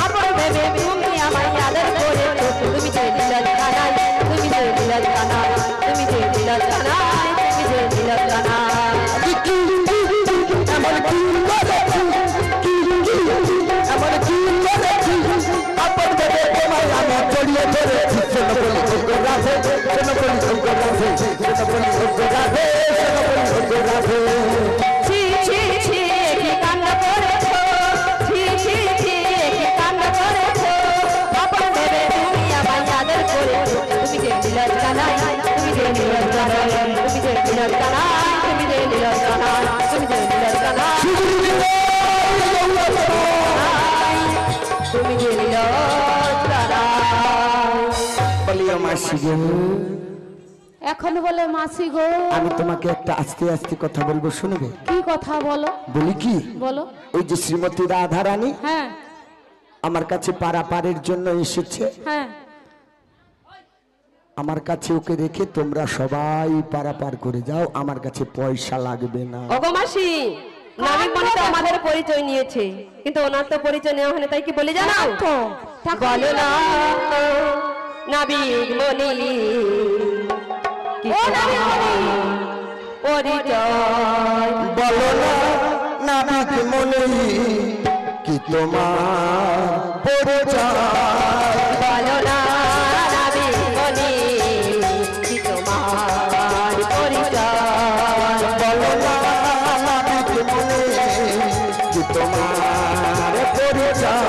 আপন ভেবে তুমি আমায় আদর করেছো, তুমি যে দিলার কানাই, তুমি যে দিলার কানাই, তুমি যে দিলার কানাই, তুমি যে দিলার কানাই। এমন কি করেছি, এমন কি করেছি, আপন ভেবে তোমায় আমি জড়িয়ে ধরেছি। শোনো বলি ভোগ রাধে, শোনো বলি ভোগ রাধে, শোনো বলি ভোগ রাধে, শোনো বলি ভোগ রাধে। ছি ছি ছি কি কাণ্ড করেছো, ছি ছি ছি কি কাণ্ড করেছো, আপন ভেবে তুমি আমায় আদর করেছো, তুমি যে দিলার কানাই, তুমি যে দিলার কানাই, তুমি যে দিলার কানাই, তুমি যে দিলার কানাই, তুমি যে দিলার কানাই, তুমি যে দিলার কানাই। বলিও মাসি গো, এখন বলে মাসি গো, আমি তোমাকে একটা আস্তে আস্তে কথা বলবো, শুনবে? কি কথা বলো? বলি কি, বলো। ওই যে শ্রীমতী রাধা রানী হ্যাঁ আমার কাছে পারাপারের জন্য এসেছে, হ্যাঁ, আমার কাছে ওকে রেখে তোমরা সবাই পারাপার করে যাও, আমার কাছে পয়সা লাগবে না। ওগো মাসি, নাবিক মণি তো আমাদের পরিচয় নিয়েছে, কিন্তু ওনার তো পরিচয় নেওয়া হয়নি, তাই কি বলে জানাও? বলো না নাবিক মণি কি পরিচয়, বলো না নাবিক মনে কি তোমার পরিচয়, বলো না নাবিক মণি কি তোমার পরিচয়, বলো না নাবিক মনে কি তোমার পরিচয়।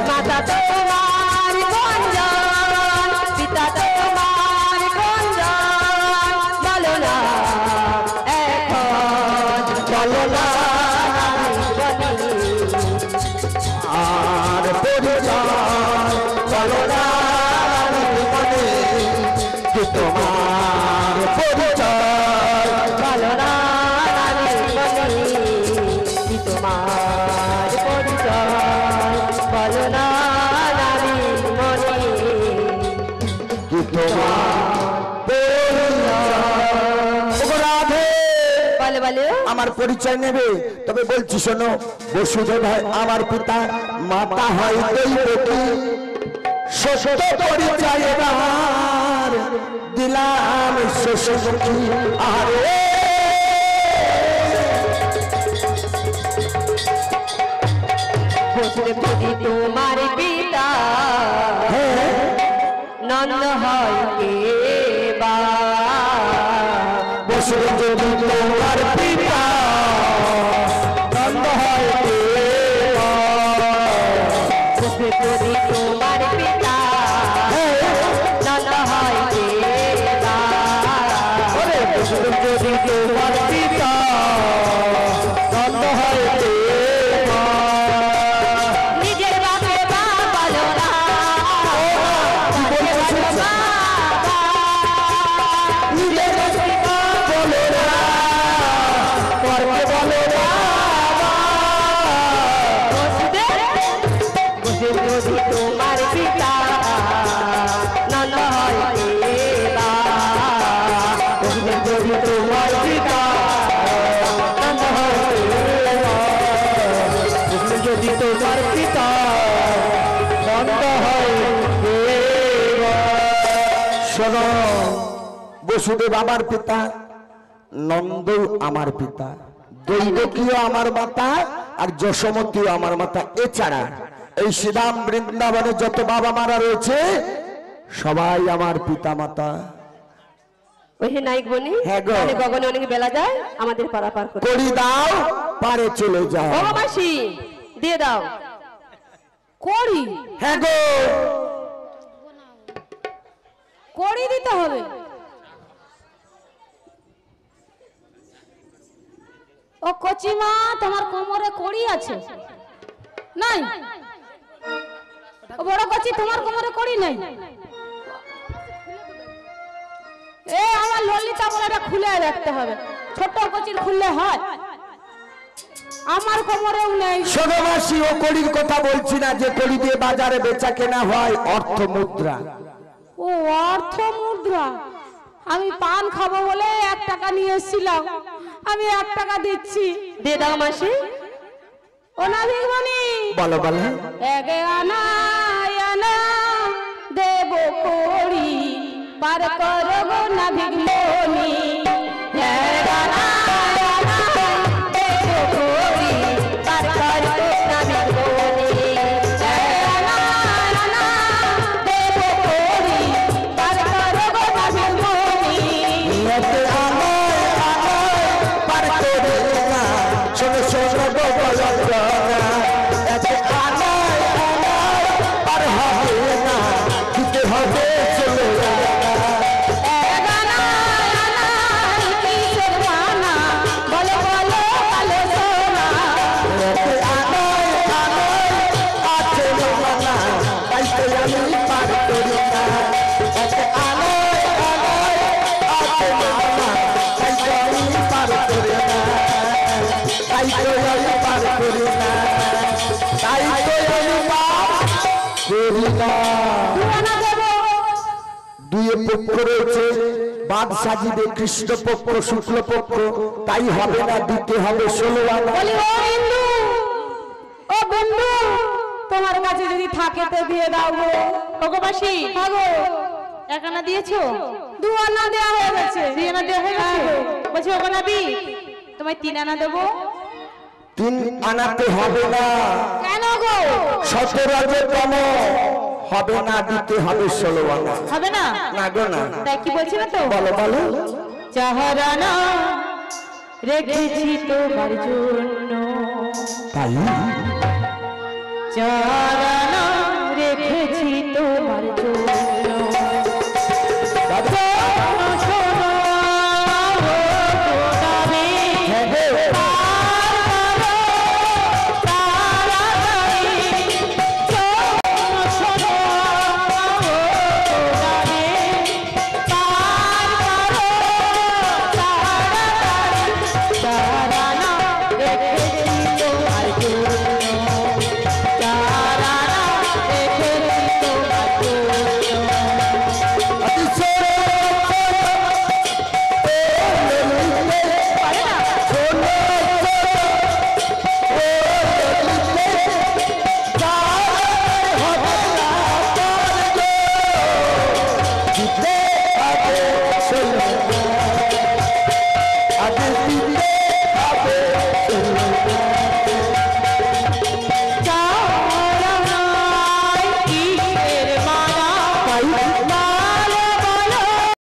মাতা তোমার গঞ্জন, পিতা তোমার গঞ্জন, বলো না এখন, বলো না আর পরিচয়, বলো না নাবিক মনে কি তোমার পরিচয়। বলো না নাবিক মণি কি তোমার পরিচয়, বলো না নাবিক মণি কি তোমার পরিচয়। ওগো রাধে, বলে বলে আমার পরিচয় নেবে, তবে বলছি শোনো, বসুদেব হয় আমার পিতা, মাতা হয় দৈবকী, সত্য পরিচয় এবার দিলাম শশমুখী। আরে বসুদেব যদি তোমার পিতা, নন্দ হয় কে বা, বসুদেব যদি তোমার পিতা, নন্দ হয় দেবা। বসুদেব যদি তোমার পিতা, নন্দ হয় কে বা, ওরে বসুদেব যদি তোমার পিতা, নন্দ হয় দেবা। নিজের বাপে বা বলো না, নিজের বাপে বা, নিজের পিতা বলো না, পরকে বলো না। বসুদেব যদি তোমার পিতা, নন্দ হয় কে বা, বসুদেব যদি তোমার পিতা, নন্দ হয় দেবা। বসুদেব যদি তোমার পিতা, নন্দ হয় দেবা। শোনো, বসুদেব আমার পিতা, নন্দ আমার পিতা, দৈবকীয় আমার মাতা, আর যশোমতীও আমার মাতা। এছাড়া এই শ্রীরাম বৃন্দাবনে যত বাবা মারা রয়েছে সবাই আমার পিতা মাতা। ওই হে নাইক বনি, হ্যাঁ গো। তাহলে গগনে অনেক বেলা যায়, আমাদের পারাপার করে করি দাও, পারে চলে যাও। ও মাসি দিয়ে দাও। করি হ্যাঁ গো, কড়ি দিতে হবে। ও কচিমা, তোমার কোমরে কড়ি আছে? নাই। ও বড় কচি, তোমার কোমরে কড়ি নাই? এ আমার ললিতা বলাটা খুলে রাখতে হবে, ছোট কচির খুললে হয়, আমার কোমরেও নেই। শোনো মাসি, ও কড়ির কথা বলছি না, যে কড়ি দিয়ে বাজারে বেচা কেনা হয়, অর্থ মুদ্রা। ও অর্থ মুদ্রা। আমি পান খাবো বলে 1 টাকা নিয়ে এসেছিলাম, আমি 1 টাকা দিচ্ছি। দিয়ে দাও মাসি। ও না ভিগমণি, বলো বলো। এগে আনা আনা দেব কড়ি, পার করবো না ভিগমণি। এগে আনা আনা দেব কড়ি, পার করবো না ভিগমণি। এগে আনা আনা দেব কড়ি, পার করবো না ভিগমণি। এতে আমায় পার করে না, শোনো শোনো গো বলো না। এতে আমায় পার হবে না, দিতে হবে চলে যা। এগানা আনা কিসের মানা, বলো বলো কালো সোনা। এতে আমায় আছে মানা, তাই তো আমি পার করি না। এতে আমায় আছে মানা, তাই তো আমি পার করি না। তাই তো আমি পার করি না, তাই তো আমি পার করি না। দুয়ানা দেব। দুই পক্ষ রয়েছে, বাদ সাজিবে কৃষ্ণ পক্ষ শুক্ল পক্ষ, তাই হবে না, দিতে হবে 16 আনা। বলি ও হিন্দু, ও বন্ধু, তোমার কাছে যদি থাকে তো দিয়ে দাও গো। ওগো মাসি, আগো 1 আনা দিয়েছো? 2 আনা দেওয়া হয়ে গেছে। 3 আনা দেওয়া হয়ে গেছে? বলছি ওগো নাবি, তোমায় 3 আনা দেবো। 3 আনাতে হবে না, কেন গো? 17 হবে না, দিতে হবে 16 আনা। হবে না? না গো না। তাই কি বলছি না তো? বলো বলো। 4 আনা রেখেছি তোমার জন্য, তাই 4